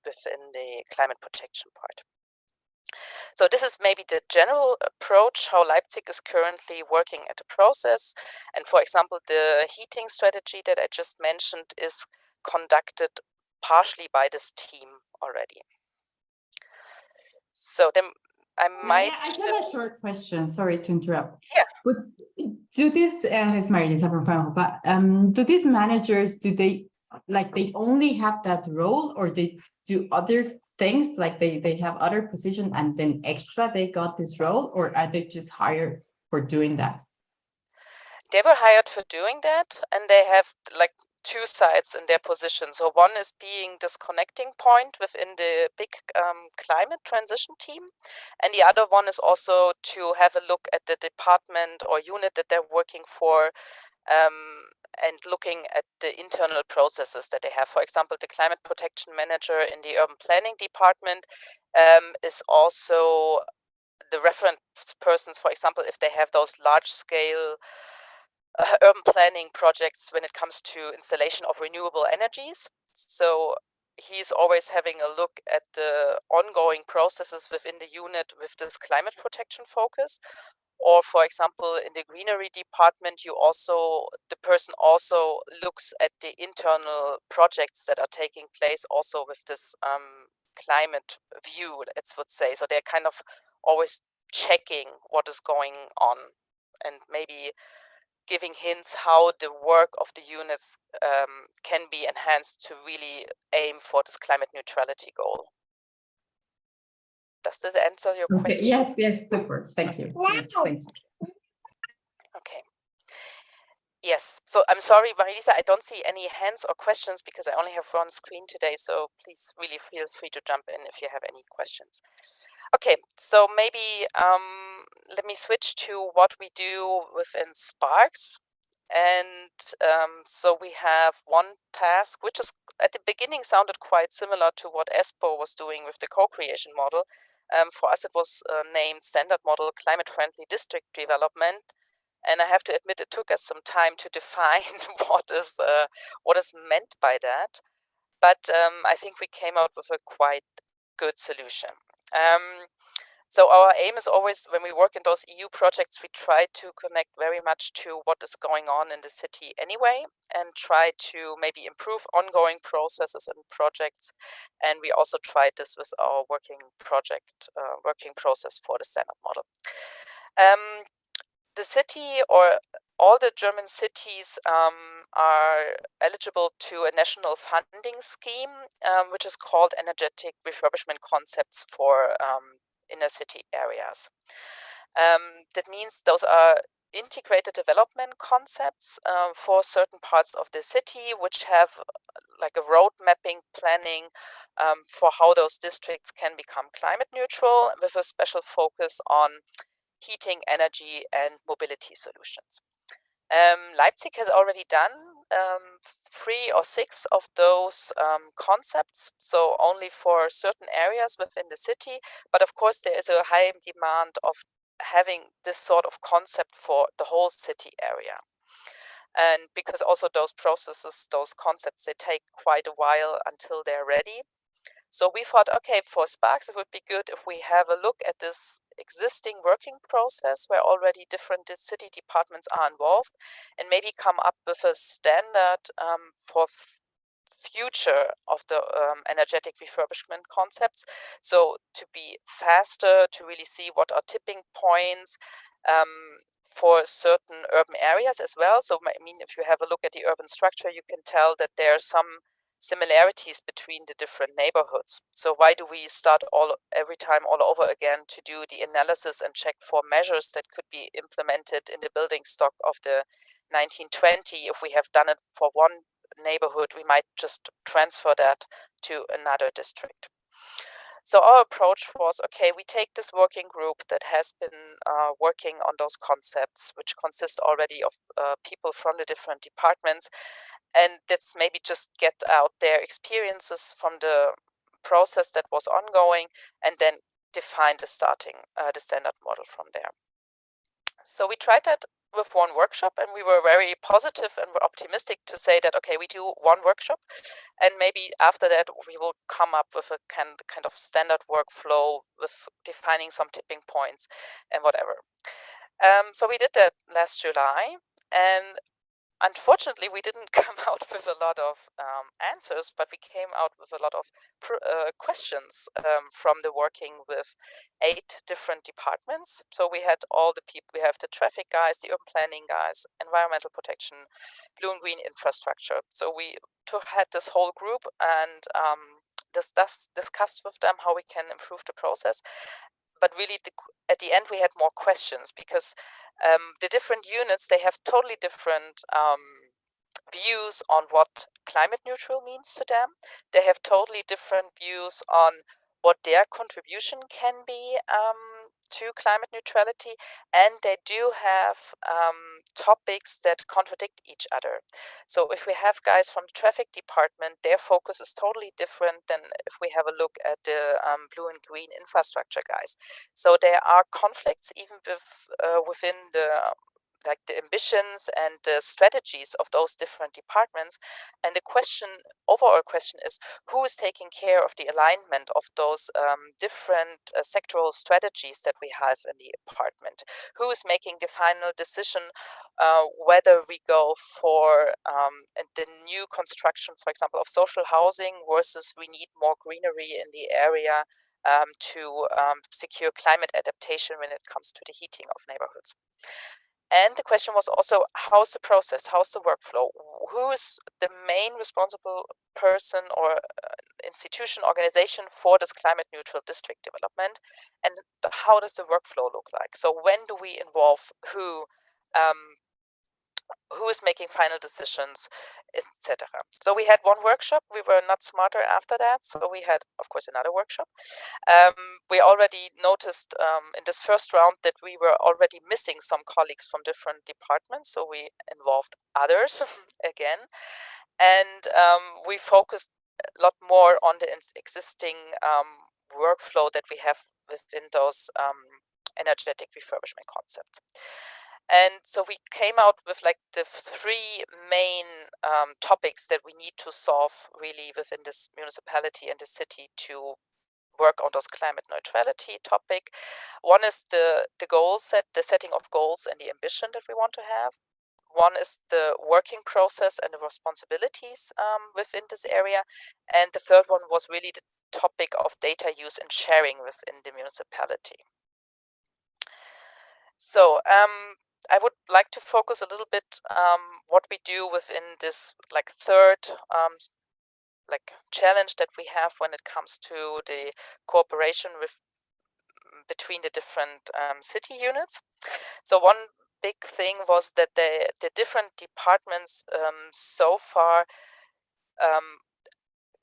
within the climate protection part. So this is maybe the general approach, how Leipzig is currently working at the process. And for example, the heating strategy that I just mentioned is conducted partially by this team already. So then I might... I have a short question, sorry to interrupt. Yeah. But do this, it's Marilisa from Fanhopa, do these managers, do they only have that role, or they do other things, like they have other position and then extra they got this role, or are they just hired for doing that? They were hired for doing that, and they have like 2 sides in their position. So one is being this connecting point within the big climate transition team, and the other one is also to have a look at the department or unit that they're working for, and looking at the internal processes that they have. For example, the climate protection manager in the urban planning department is also the reference persons, for example, if they have those large scale urban planning projects when it comes to installation of renewable energies. So he's always having a look at the ongoing processes within the unit with this climate protection focus. Or for example, in the greenery department, the person also looks at the internal projects that are taking place also with this climate view, let's would say. So they're kind of always checking what is going on and maybe giving hints how the work of the units can be enhanced to really aim for this climate neutrality goal. Does this answer your question? Yes, super. Thank you. Thank you. Okay. Yes. So I'm sorry, Marilisa, I don't see any hands or questions because I only have one screen today. So please really feel free to jump in if you have any questions. Okay, so maybe let me switch to what we do within SPARCS. And so we have one task, which is at the beginning sounded quite similar to what ESPO was doing with the co-creation model. For us, it was named Standard Model Climate Friendly District Development. And I have to admit, it took us some time to define what is meant by that. But I think we came out with a quite good solution. So our aim is always, when we work in those EU projects, we try to connect very much to what is going on in the city anyway, and try to maybe improve ongoing processes and projects. And we also tried this with our working process for the standard model. The city, or all the German cities, are eligible to a national funding scheme, which is called Energetic Refurbishment Concepts for inner city areas. That means those are integrated development concepts for certain parts of the city, which have like a road mapping planning for how those districts can become climate neutral, with a special focus on heating, energy, and mobility solutions. Leipzig has already done 3 or 6 of those concepts, so only for certain areas within the city. But of course, there is a high demand of having this sort of concept for the whole city area. And because also those processes, those concepts, they take quite a while until they're ready. So we thought, okay, for SPARCS, it would be good if we have a look at this existing working process where already different city departments are involved, and maybe come up with a standard for future of the energetic refurbishment concepts. So to be faster, to really see what are tipping points for certain urban areas as well. So I mean, if you have a look at the urban structure, you can tell that there are some similarities between the different neighborhoods. So why do we start every time all over again to do the analysis and check for measures that could be implemented in the building stock of the 1920? If we have done it for one neighborhood, we might just transfer that to another district. So our approach was, okay, we take this working group that has been working on those concepts, which consist already of people from the different departments, and let's maybe just get out their experiences from the process that was ongoing, and then define the standard model from there. So we tried that with one workshop, and we were very positive and were optimistic to say that, okay, we do one workshop, and maybe after that we will come up with a kind of standard workflow with defining some tipping points and whatever. So we did that last July, and unfortunately, we didn't come out with a lot of answers, but we came out with a lot of questions from the working with 8 different departments. So we had all the people, we have the traffic guys, the urban planning guys, environmental protection, blue and green infrastructure. So we had this whole group and discussed with them how we can improve the process. But really, at the end, we had more questions because the different units, they have totally different views on what climate neutral means to them. They have totally different views on what their contribution can be to climate neutrality, and they do have topics that contradict each other. So if we have guys from the traffic department, their focus is totally different than if we have a look at the blue and green infrastructure guys. So there are conflicts even within the ambitions and the strategies of those different departments. And the overall question is, who is taking care of the alignment of those different sectoral strategies that we have in the department? Who is making the final decision whether we go for the new construction, for example, of social housing versus we need more greenery in the area to secure climate adaptation when it comes to the heating of neighborhoods. And the question was also, how's the process? How's the workflow? Who is the main responsible person or institution, organization for this climate neutral district development? And how does the workflow look like? So when do we involve who? Who is making final decisions, etc. So we had one workshop. We were not smarter after that. So we had, of course, another workshop. We already noticed in this first round that we were already missing some colleagues from different departments. So we involved others again. And we focused a lot more on the existing workflow that we have within those energetic refurbishment concepts. And so we came out with like the three main topics that we need to solve really within this municipality and the city to work on those climate neutrality topic. One is the goal set, the setting of goals and the ambition that we want to have. One is the working process and the responsibilities within this area. And the third one was really the topic of data use and sharing within the municipality. So I would like to focus a little bit what we do within this like third challenge that we have when it comes to the cooperation between the different city units. So one big thing was that the different departments so far,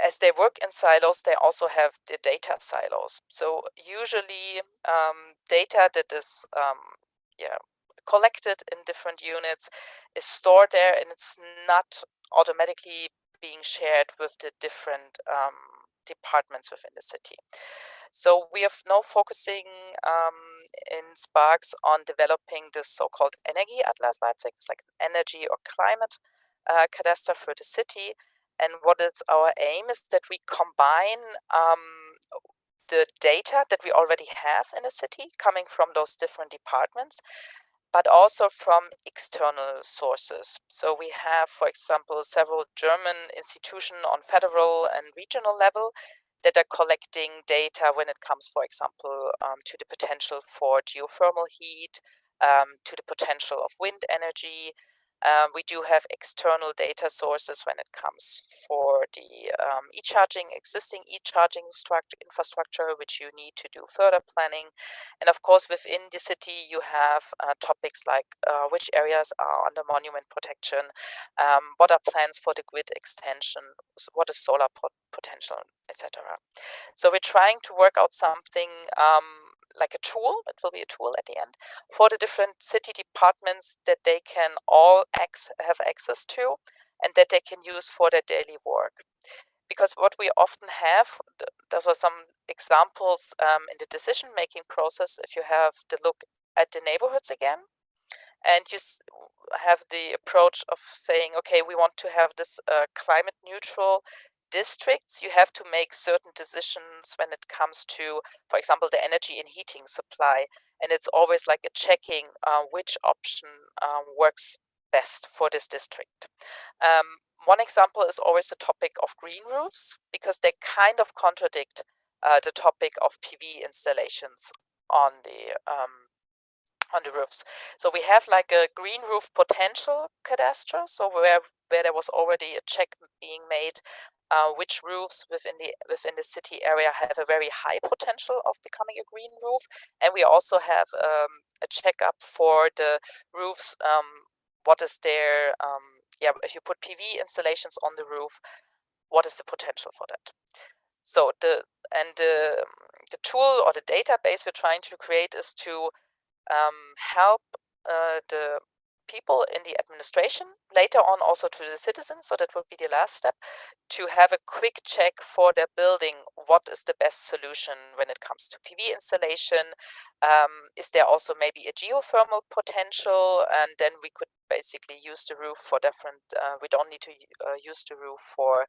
as they work in silos, they also have the data silos. So usually data that is collected in different units is stored there, and it's not automatically being shared with the different departments within the city. So we are now focusing in SPARCS on developing this so-called Energy Atlas Leipzig. It's like energy or climate cadastre for the city. And what is our aim is that we combine the data that we already have in a city coming from those different departments, but also from external sources. So we have, for example, several German institutions on federal and regional level that are collecting data when it comes, for example, to the potential for geothermal heat, to the potential of wind energy. We do have external data sources when it comes for the existing e-charging infrastructure, which you need to do further planning. And of course, within the city, you have topics like which areas are under monument protection, what are plans for the grid extension, what is solar potential, etc. So we're trying to work out something like a tool. It will be a tool at the end for the different city departments that they can all have access to and that they can use for their daily work. Because what we often have, those are some examples in the decision-making process. If you have the look at the neighborhoods again, and you have the approach of saying, okay, we want to have this climate neutral districts, you have to make certain decisions when it comes to, for example, the energy and heating supply. And it's always like a checking which option works best for this district. One example is always the topic of green roofs, because they kind of contradict the topic of PV installations on the roofs. So we have like a green roof potential cadastre, so where there was already a check being made which roofs within the city area have a very high potential of becoming a green roof, and we also have a checkup for the roofs. What is their if you put PV installations on the roof, what is the potential for that? So the tool or the database we're trying to create is to help the people in the administration, later on also to the citizens, so that would be the last step, to have a quick check for their building, what is the best solution when it comes to PV installation. Is there also maybe a geothermal potential? And then we could basically use the roof for different, we don't need to use the roof for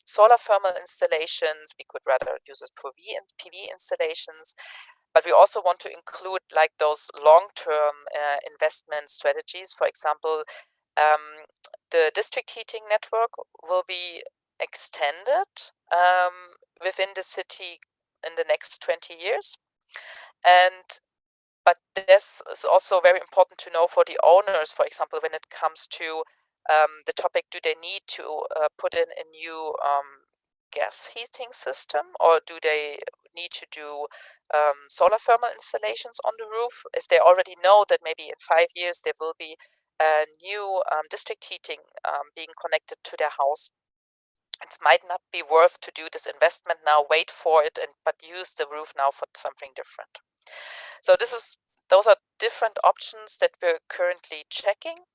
solar thermal installations. We could rather use it for PV installations. But we also want to include like those long-term investment strategies. For example, the district heating network will be extended within the city in the next 20 years. But this is also very important to know for the owners, for example, when it comes to the topic, do they need to put in a new gas heating system, or do they need to do solar thermal installations on the roof? If they already know that maybe in 5 years there will be a new district heating being connected to their house, it might not be worth to do this investment now, wait for it, but use the roof now for something different. So those are different options that we're currently checking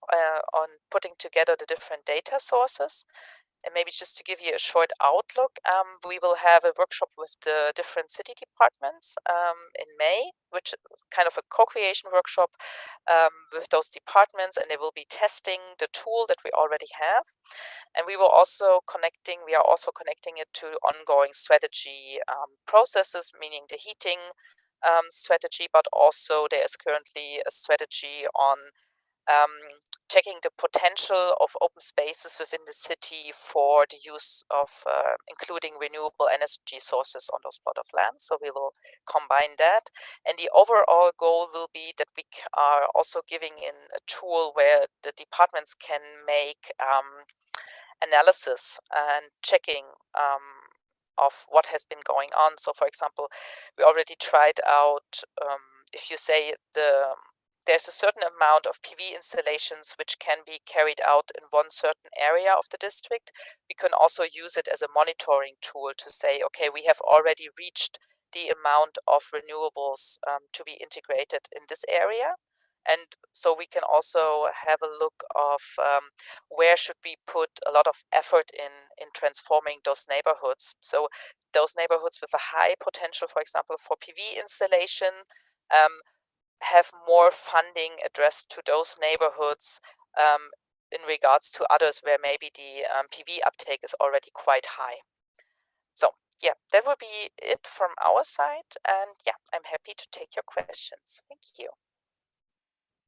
on putting together the different data sources. And maybe just to give you a short outlook, we will have a workshop with the different city departments in May, which is kind of a co-creation workshop with those departments, and they will be testing the tool that we already have. And we are also connecting it to ongoing strategy processes, meaning the heating strategy, but also there is currently a strategy on checking the potential of open spaces within the city for the use of including renewable energy sources on those plot of land. So we will combine that. And the overall goal will be that we are also giving in a tool where the departments can make analysis and checking of what has been going on. So for example, we already tried out, if you say there's a certain amount of PV installations which can be carried out in one certain area of the district, we can also use it as a monitoring tool to say, okay, we have already reached the amount of renewables to be integrated in this area. And so we can also have a look of where should we put a lot of effort in transforming those neighborhoods. So those neighborhoods with a high potential, for example, for PV installation, have more funding addressed to those neighborhoods in regards to others where maybe the PV uptake is already quite high. So yeah, that would be it from our side. And yeah, I'm happy to take your questions. Thank you.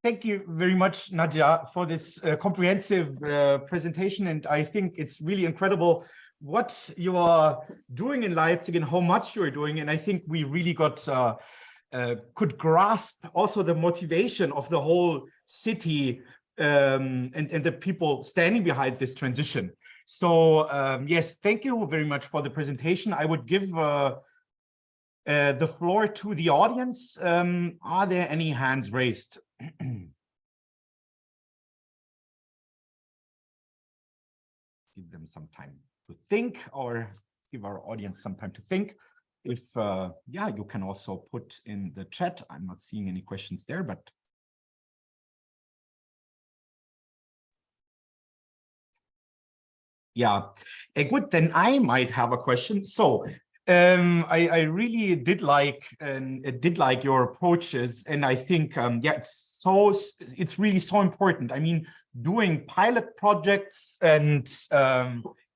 Thank you very much, Nadia, for this comprehensive presentation. And I think it's really incredible what you are doing in Leipzig and how much you are doing. And I think we really could grasp also the motivation of the whole city and the people standing behind this transition. So yes, thank you very much for the presentation. I would give the floor to the audience. Are there any hands raised? Give them some time to think, or give our audience some time to think. If yeah, you can also put in the chat. I'm not seeing any questions there, but yeah, good. Then I might have a question. So I really did like your approaches, and I think yeah, it's really so important. I mean, doing pilot projects and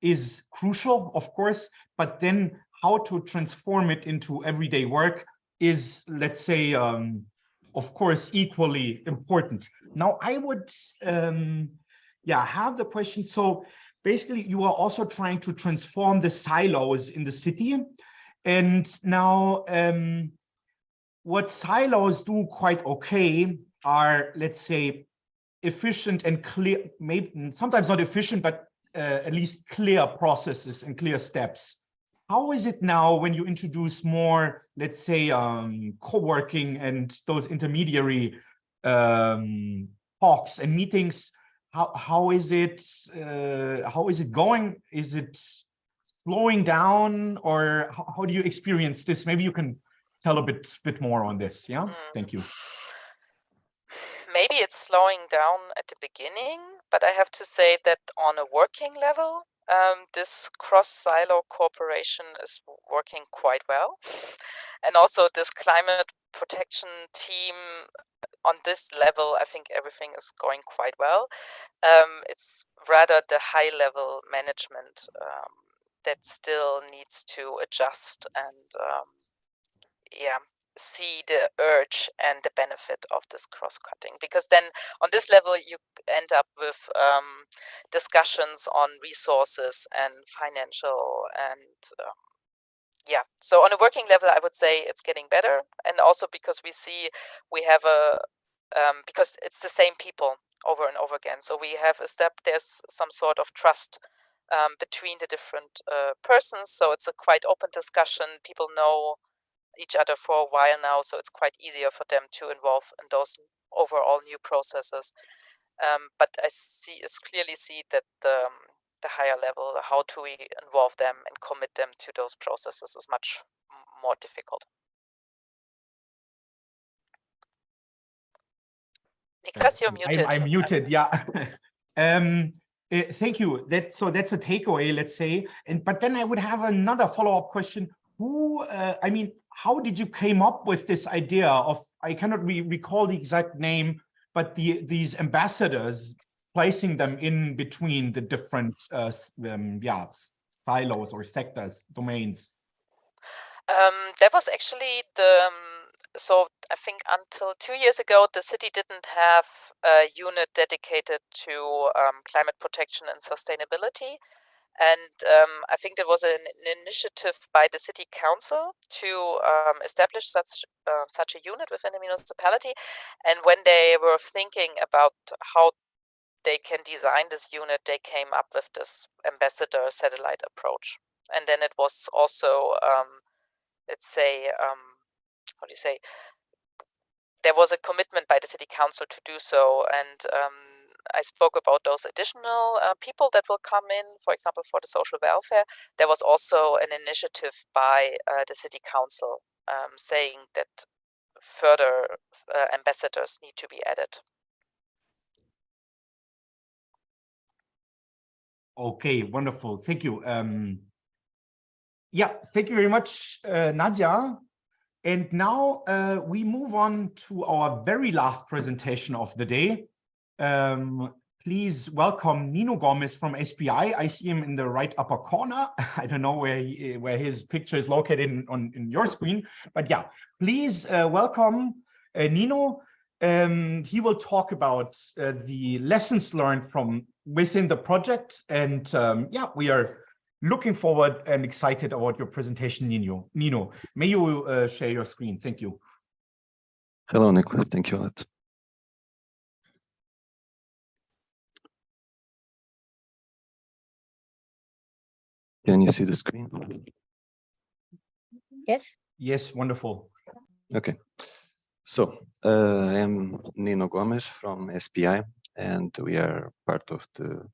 is crucial, of course, but then how to transform it into everyday work is, let's say, of course, equally important. Now, I would yeah, have the question. So basically, you are also trying to transform the silos in the city. And now what silos do quite okay are, let's say, efficient and clear, maybe sometimes not efficient, but at least clear processes and clear steps. How is it now when you introduce more, let's say, co-working and those intermediary talks and meetings? How is it going? Is it slowing down, or how do you experience this? Maybe you can tell a bit more on this. Yeah, thank you. Maybe it's slowing down at the beginning, but I have to say that on a working level, this cross-silo cooperation is working quite well. And also this climate protection team, on this level, I think everything is going quite well. It's rather the high-level management that still needs to adjust and yeah, see the urge and the benefit of this cross-cutting, because then on this level you end up with discussions on resources and financial and yeah, so on a working level I would say it's getting better, and also because we see we have a because it's the same people over and over again, so we have there's some sort of trust between the different persons, so it's a quite open discussion. People know each other for a while now, so it's quite easier for them to involve in those overall new processes. But I clearly see that the higher level, how to involve them and commit them to those processes is much more difficult. Niklas, you're muted. I'm muted, yeah. Thank you. That's a takeaway, let's say. But then I would have another follow-up question. I mean, how did you came up with this idea of, I cannot recall the exact name, but these ambassadors, placing them in between the different silos or sectors, domains? That was actually the so I think until 2 years ago, the city didn't have a unit dedicated to climate protection and sustainability. And I think there was an initiative by the city council to establish such a unit within the municipality. And when they were thinking about how they can design this unit, they came up with this ambassador satellite approach. And then it was also, let's say, how do you say, there was a commitment by the city council to do so. And I spoke about those additional people that will come in, for example, for the social welfare. There was also an initiative by the city council saying that further ambassadors need to be added. Okay, wonderful. Thank you. Yeah, thank you very much, Nadia. And now we move on to our very last presentation of the day. Please welcome Nino Gomez from SPI. I see him in the right upper corner. I don't know where his picture is located in your screen, but yeah, please welcome Nino. He will talk about the lessons learned from within the project, and yeah, we are looking forward and excited about your presentation, Nino. Nino, may you share your screen? Thank you. Hello, Nicholas. Thank you a lot. Can you see the screen? Yes. Yes, wonderful. Okay. So I am Nino Gomes from SPI, and we are part of the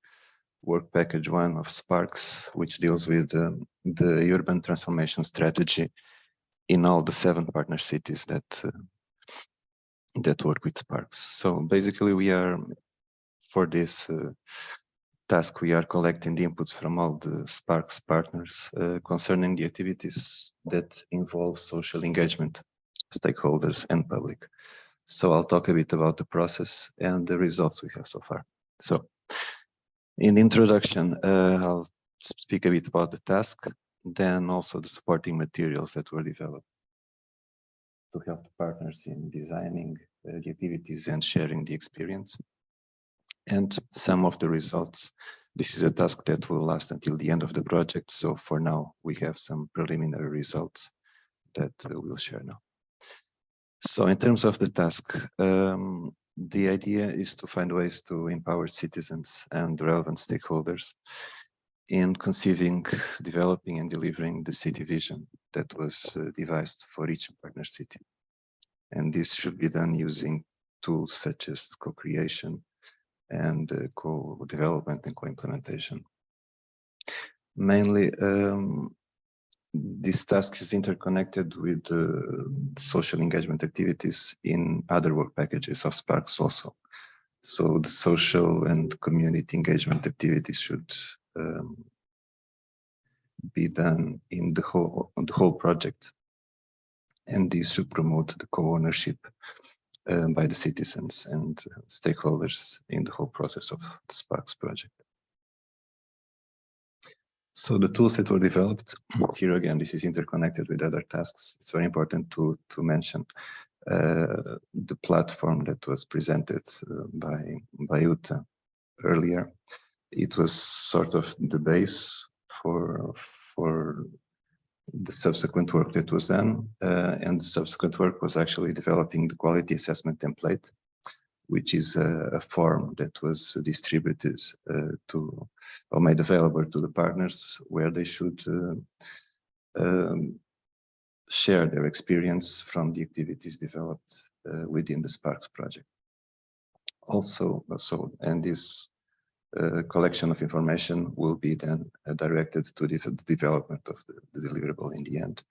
work package 1 of SPARCS, which deals with the urban transformation strategy in all the 7 partner cities that work with SPARCS. So basically, we are, for this task, we are collecting the inputs from all the SPARCS partners concerning the activities that involve social engagement, stakeholders, and public. So I'll talk a bit about the process and the results we have so far. So in the introduction, I'll speak a bit about the task, then also the supporting materials that were developed to help the partners in designing the activities and sharing the experience, and some of the results. This is a task that will last until the end of the project. So for now, we have some preliminary results that we'll share now. So in terms of the task, the idea is to find ways to empower citizens and relevant stakeholders in conceiving, developing, and delivering the city vision that was devised for each partner city. And this should be done using tools such as co-creation and co-development and co-implementation. Mainly, this task is interconnected with social engagement activities in other work packages of SPARCS also. So the social and community engagement activities should be done in the whole project, and this should promote the co-ownership by the citizens and stakeholders in the whole process of the SPARCS project. So the tools that were developed, here again, this is interconnected with other tasks. It's very important to mention the platform that was presented by Uta earlier. It was sort of the base for the subsequent work that was done, and the subsequent work was actually developing the quality assessment template, which is a form that was distributed or made available to the partners, where they should share their experience from the activities developed within the SPARCS project. Also, and this collection of information will be then directed to the development of the deliverable in the end.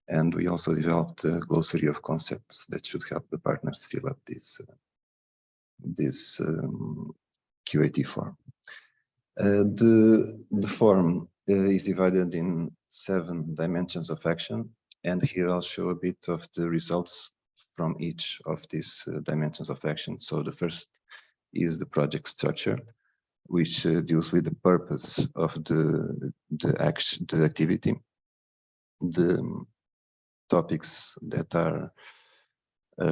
And we also developed a glossary of concepts that should help the partners fill up this QAT form. The form is divided in 7 dimensions of action, and here I'll show a bit of the results from each of these dimensions of action. So the first is the project structure, which deals with the purpose of the activity, the topics that are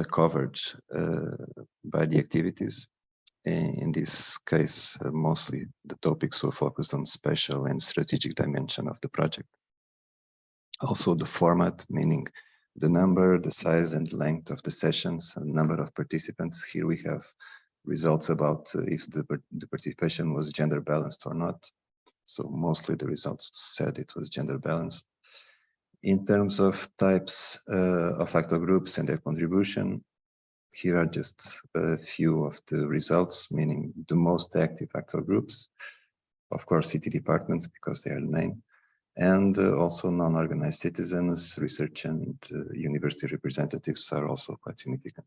covered by the activities. In this case, mostly the topics were focused on spatial and strategic dimension of the project. Also the format, meaning the number, the size and length of the sessions, and number of participants. Here we have results about if the participation was gender balanced or not. So mostly the results said it was gender balanced. In terms of types of actor groups and their contribution, here are just a few of the results, meaning the most active actor groups, of course, city departments, because they are the name, and also non-organized citizens, research and university representatives are also quite significant.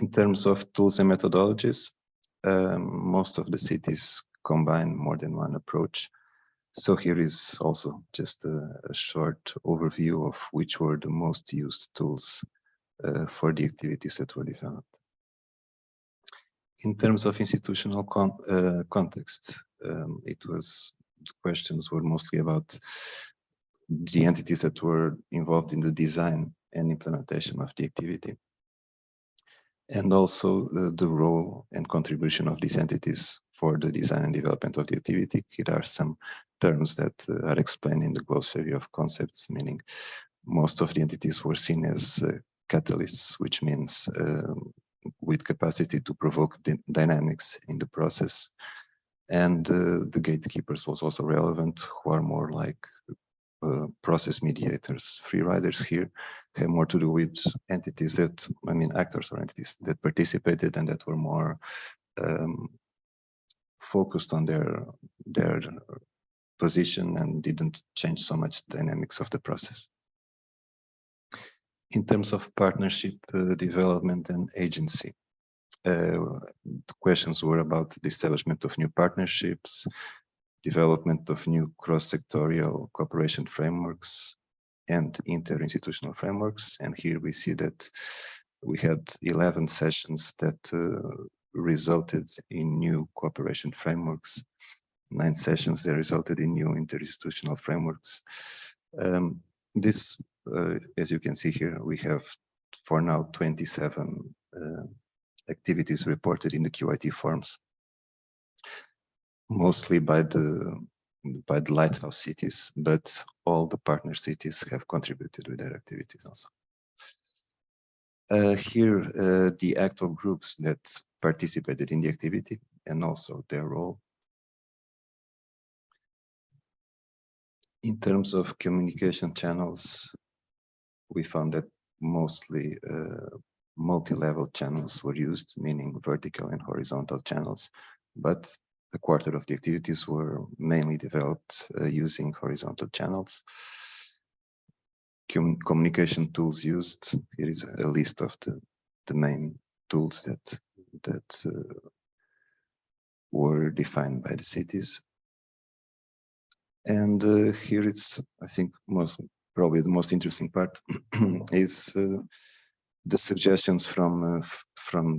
In terms of tools and methodologies, most of the cities combine more than one approach. So here is also just a short overview of which were the most used tools for the activities that were developed. In terms of institutional context, the questions were mostly about the entities that were involved in the design and implementation of the activity, and also the role and contribution of these entities for the design and development of the activity. Here are some terms that are explained in the glossary of concepts, meaning most of the entities were seen as catalysts, which means with capacity to provoke dynamics in the process. And the gatekeepers was also relevant, who are more like process mediators. Free riders here have more to do with entities that, I mean, actors or entities that participated and that were more focused on their position and didn't change so much the dynamics of the process. In terms of partnership development and agency, the questions were about the establishment of new partnerships, development of new cross-sectorial cooperation frameworks and interinstitutional frameworks. And here we see that we had 11 sessions that resulted in new cooperation frameworks, 9 sessions that resulted in new interinstitutional frameworks. As you can see here, we have for now 27 activities reported in the QIT forms, mostly by the lighthouse cities, but all the partner cities have contributed with their activities also. Here, the actor groups that participated in the activity and also their role. In terms of communication channels, we found that mostly multi-level channels were used, meaning vertical and horizontal channels, but a quarter of the activities were mainly developed using horizontal channels. Communication tools used. Here is a list of the main tools that were defined by the cities. And here it's, I think, probably the most interesting part is the suggestions from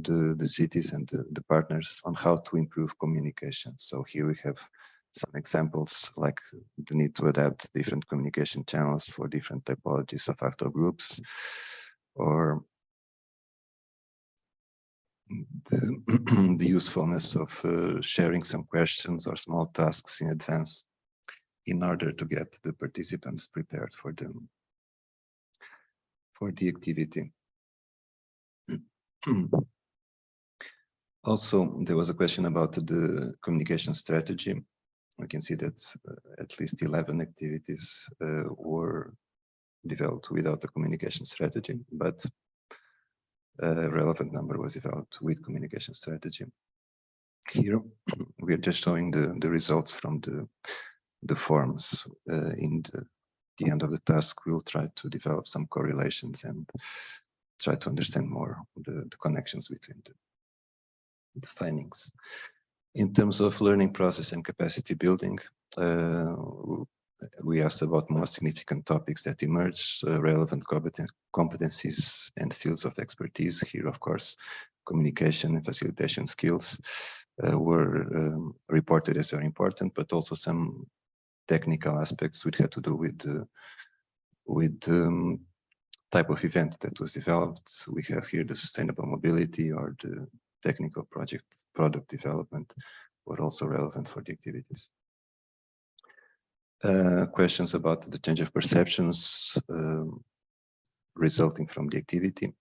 the cities and the partners on how to improve communication. So here we have some examples, like the need to adapt different communication channels for different typologies of actor groups, or the usefulness of sharing some questions or small tasks in advance in order to get the participants prepared for the activity. Also, there was a question about the communication strategy. We can see that at least 11 activities were developed without a communication strategy, but a relevant number was developed with communication strategy. Here, we are just showing the results from the forms. In the end of the task, we'll try to develop some correlations and try to understand more the connections between the findings. In terms of learning process and capacity building, we asked about more significant topics that emerge, relevant competencies and fields of expertise. Here, of course, communication and facilitation skills were reported as very important, but also some technical aspects which had to do with the type of event that was developed. We have here the sustainable mobility or the technical product development were also relevant for the activities. Questions about the change of perceptions resulting from the activity,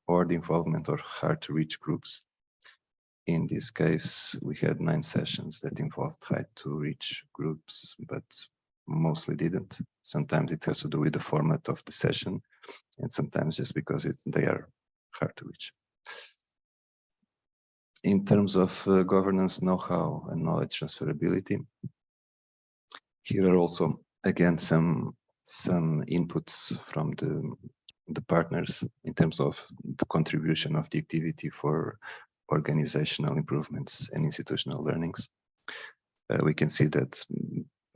or the involvement of hard-to-reach groups. In this case, we had 9 sessions that involved hard-to-reach groups, but mostly didn't. Sometimes it has to do with the format of the session, and sometimes just because they are hard to reach. In terms of governance, know-how, and knowledge transferability, here are also, again, some inputs from the partners in terms of the contribution of the activity for organizational improvements and institutional learnings. We can see that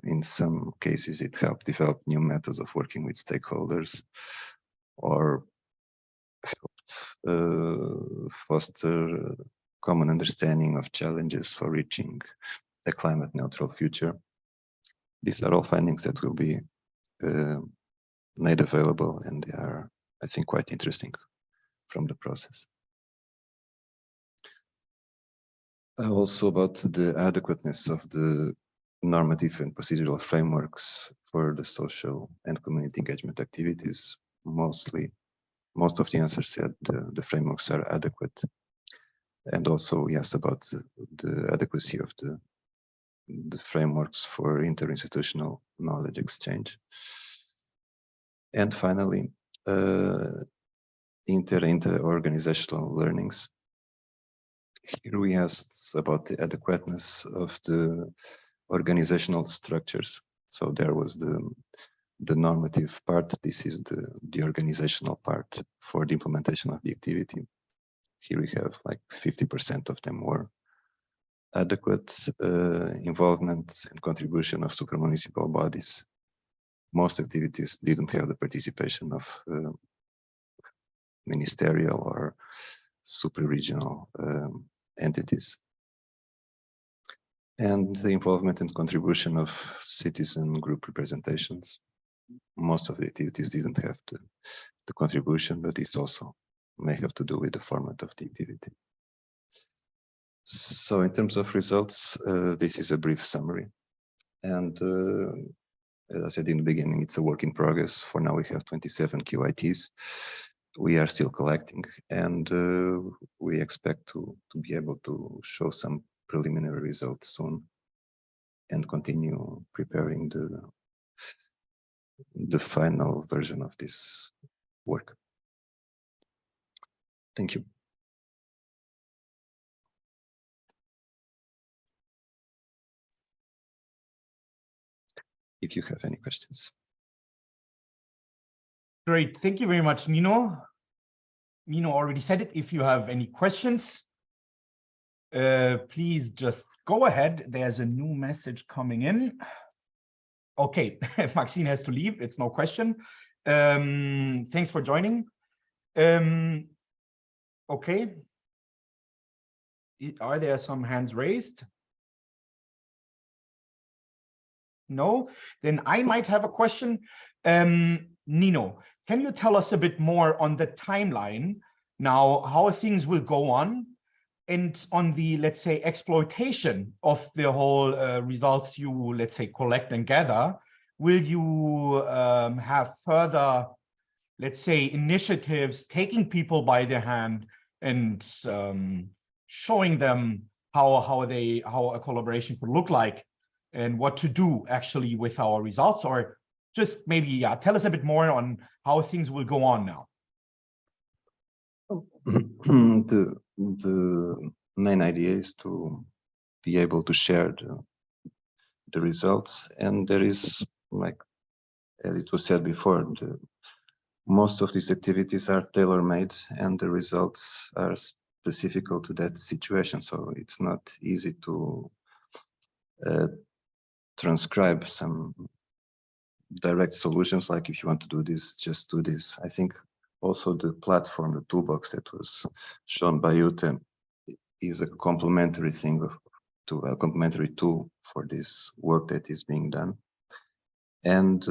in some cases it helped develop new methods of working with stakeholders, or helped foster common understanding of challenges for reaching a climate neutral future. These are all findings that will be made available, and they are, I think, quite interesting from the process. Also about the adequateness of the normative and procedural frameworks for the social and community engagement activities. Most of the answers said the frameworks are adequate. And also we asked about the adequacy of the frameworks for interinstitutional knowledge exchange. And finally, inter-organizational learnings. Here we asked about the adequateness of the organizational structures. So there was the normative part. This is the organizational part for the implementation of the activity. Here we have like 50% of them were adequate. Involvement and contribution of supramunicipal bodies. Most activities didn't have the participation of ministerial or super-regional entities. And the involvement and contribution of citizen group representations. Most of the activities didn't have the contribution, but this also may have to do with the format of the activity. So in terms of results, this is a brief summary. And as I said in the beginning, it's a work in progress. For now, we have 27 QITs. We are still collecting, and we expect to be able to show some preliminary results soon and continue preparing the final version of this work. Thank you. if you have any questions. Great, thank you very much, Nino. Nino already said it. If you have any questions, please just go ahead. There's a new message coming in. Okay, Maxine has to leave. It's no question. Thanks for joining. Okay. Are there some hands raised? No? Then I might have a question. Nino, can you tell us a bit more on the timeline now, how things will go on, and on the, let's say, exploitation of the whole results you, let's say, collect and gather? Will you have further, let's say, initiatives taking people by the hand and showing them how a collaboration could look like and what to do actually with our results? Or just maybe tell us a bit more on how things will go on now. The main idea is to be able to share the results, and there is, like as it was said before, most of these activities are tailor-made and the results are specific to that situation, so it's not easy to transcribe some direct solutions, like if you want to do this, just do this. I think also the platform, the toolbox that was shown by Ute is a complementary thing to a complementary tool for this work that is being done. And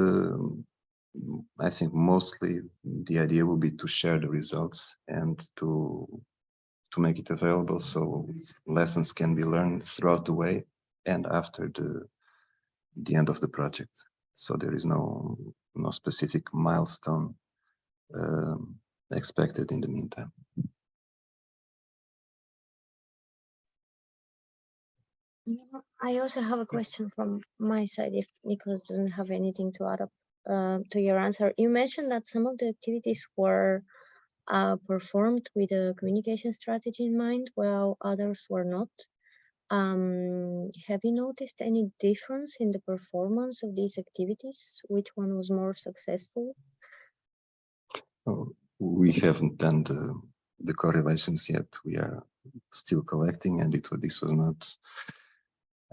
I think mostly the idea will be to share the results and to make it available so lessons can be learned throughout the way and after the end of the project. So there is no specific milestone expected in the meantime. I also have a question from my side, if Nicholas doesn't have anything to add up to your answer. You mentioned that some of the activities were performed with a communication strategy in mind, while others were not. Have you noticed any difference in the performance of these activities? Which one was more successful? We haven't done the correlations yet. We are still collecting, and this was not.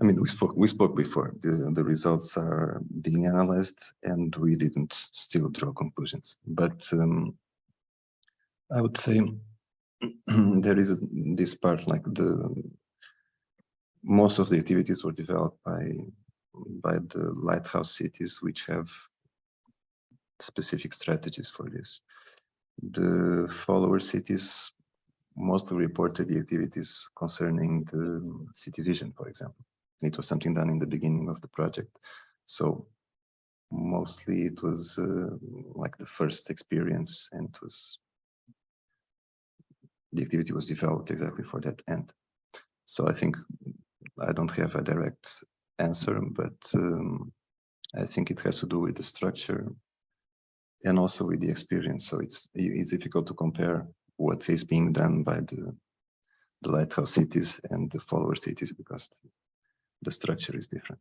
I mean, we spoke before. The results are being analyzed, and we didn't still draw conclusions. But I would say there is this part, like most of the activities were developed by the lighthouse cities, which have specific strategies for this. The follower cities mostly reported the activities concerning the city vision, for example. It was something done in the beginning of the project. So mostly it was like the first experience, and the activity was developed exactly for that end. So I think I don't have a direct answer, but I think it has to do with the structure and also with the experience. So it's difficult to compare what is being done by the lighthouse cities and the follower cities because the structure is different.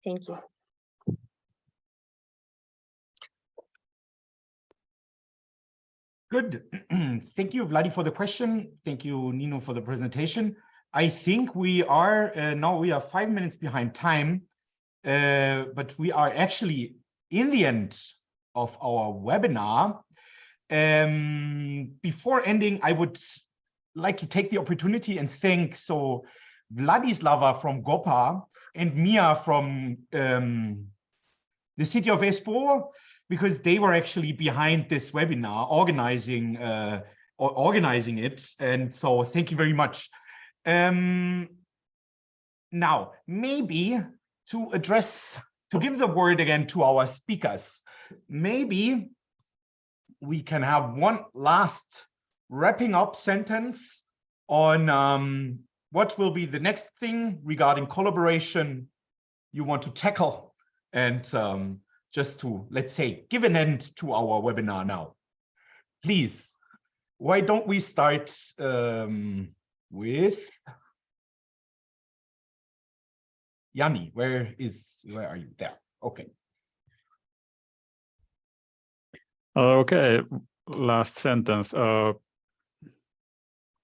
Thank you. Good. Thank you, Vladi, for the question. Thank you, Nino, for the presentation. I think we are now 5 minutes behind time, but we are actually in the end of our webinar. Before ending, I would like to take the opportunity and thank Vladislava from GOPA and Mia from the city of Espoo, because they were actually behind this webinar, organizing it. And so thank you very much. Now, maybe to give the word again to our speakers, maybe we can have one last wrapping up sentence on what will be the next thing regarding collaboration you want to tackle, and just to, let's say, give an end to our webinar now. Please, why don't we start with Yanni, where are you? There. Okay. Okay, last sentence.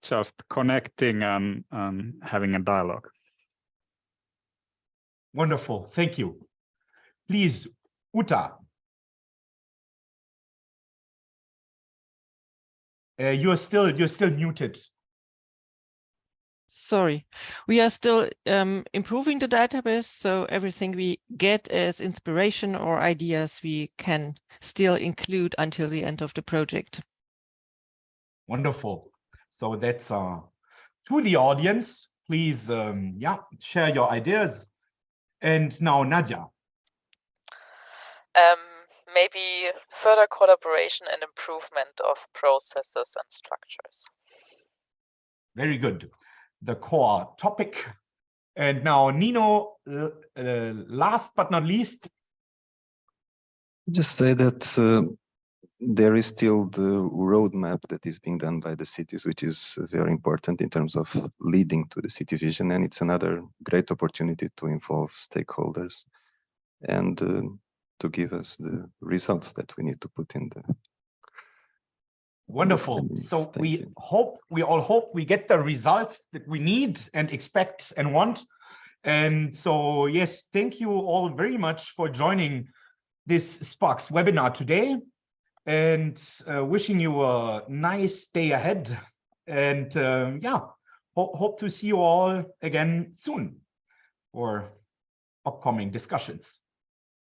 Just connecting and having a dialogue. Wonderful. Thank you. Please, Uta. You're still muted. Sorry, we are still improving the database, so everything we get as inspiration or ideas we can still include until the end of the project. Wonderful. So that's to the audience. Please, yeah, share your ideas. And now, Nadia. Maybe further collaboration and improvement of processes and structures. Very good. The core topic. And now, Nino, last but not least. Just say that there is still the roadmap that is being done by the cities, which is very important in terms of leading to the city vision. And it's another great opportunity to involve stakeholders and to give us the results that we need to put in the. Wonderful. So we all hope we get the results that we need and expect and want. And so, yes, thank you all very much for joining this SPARCS webinar today, and wishing you a nice day ahead. And yeah, hope to see you all again soon for upcoming discussions.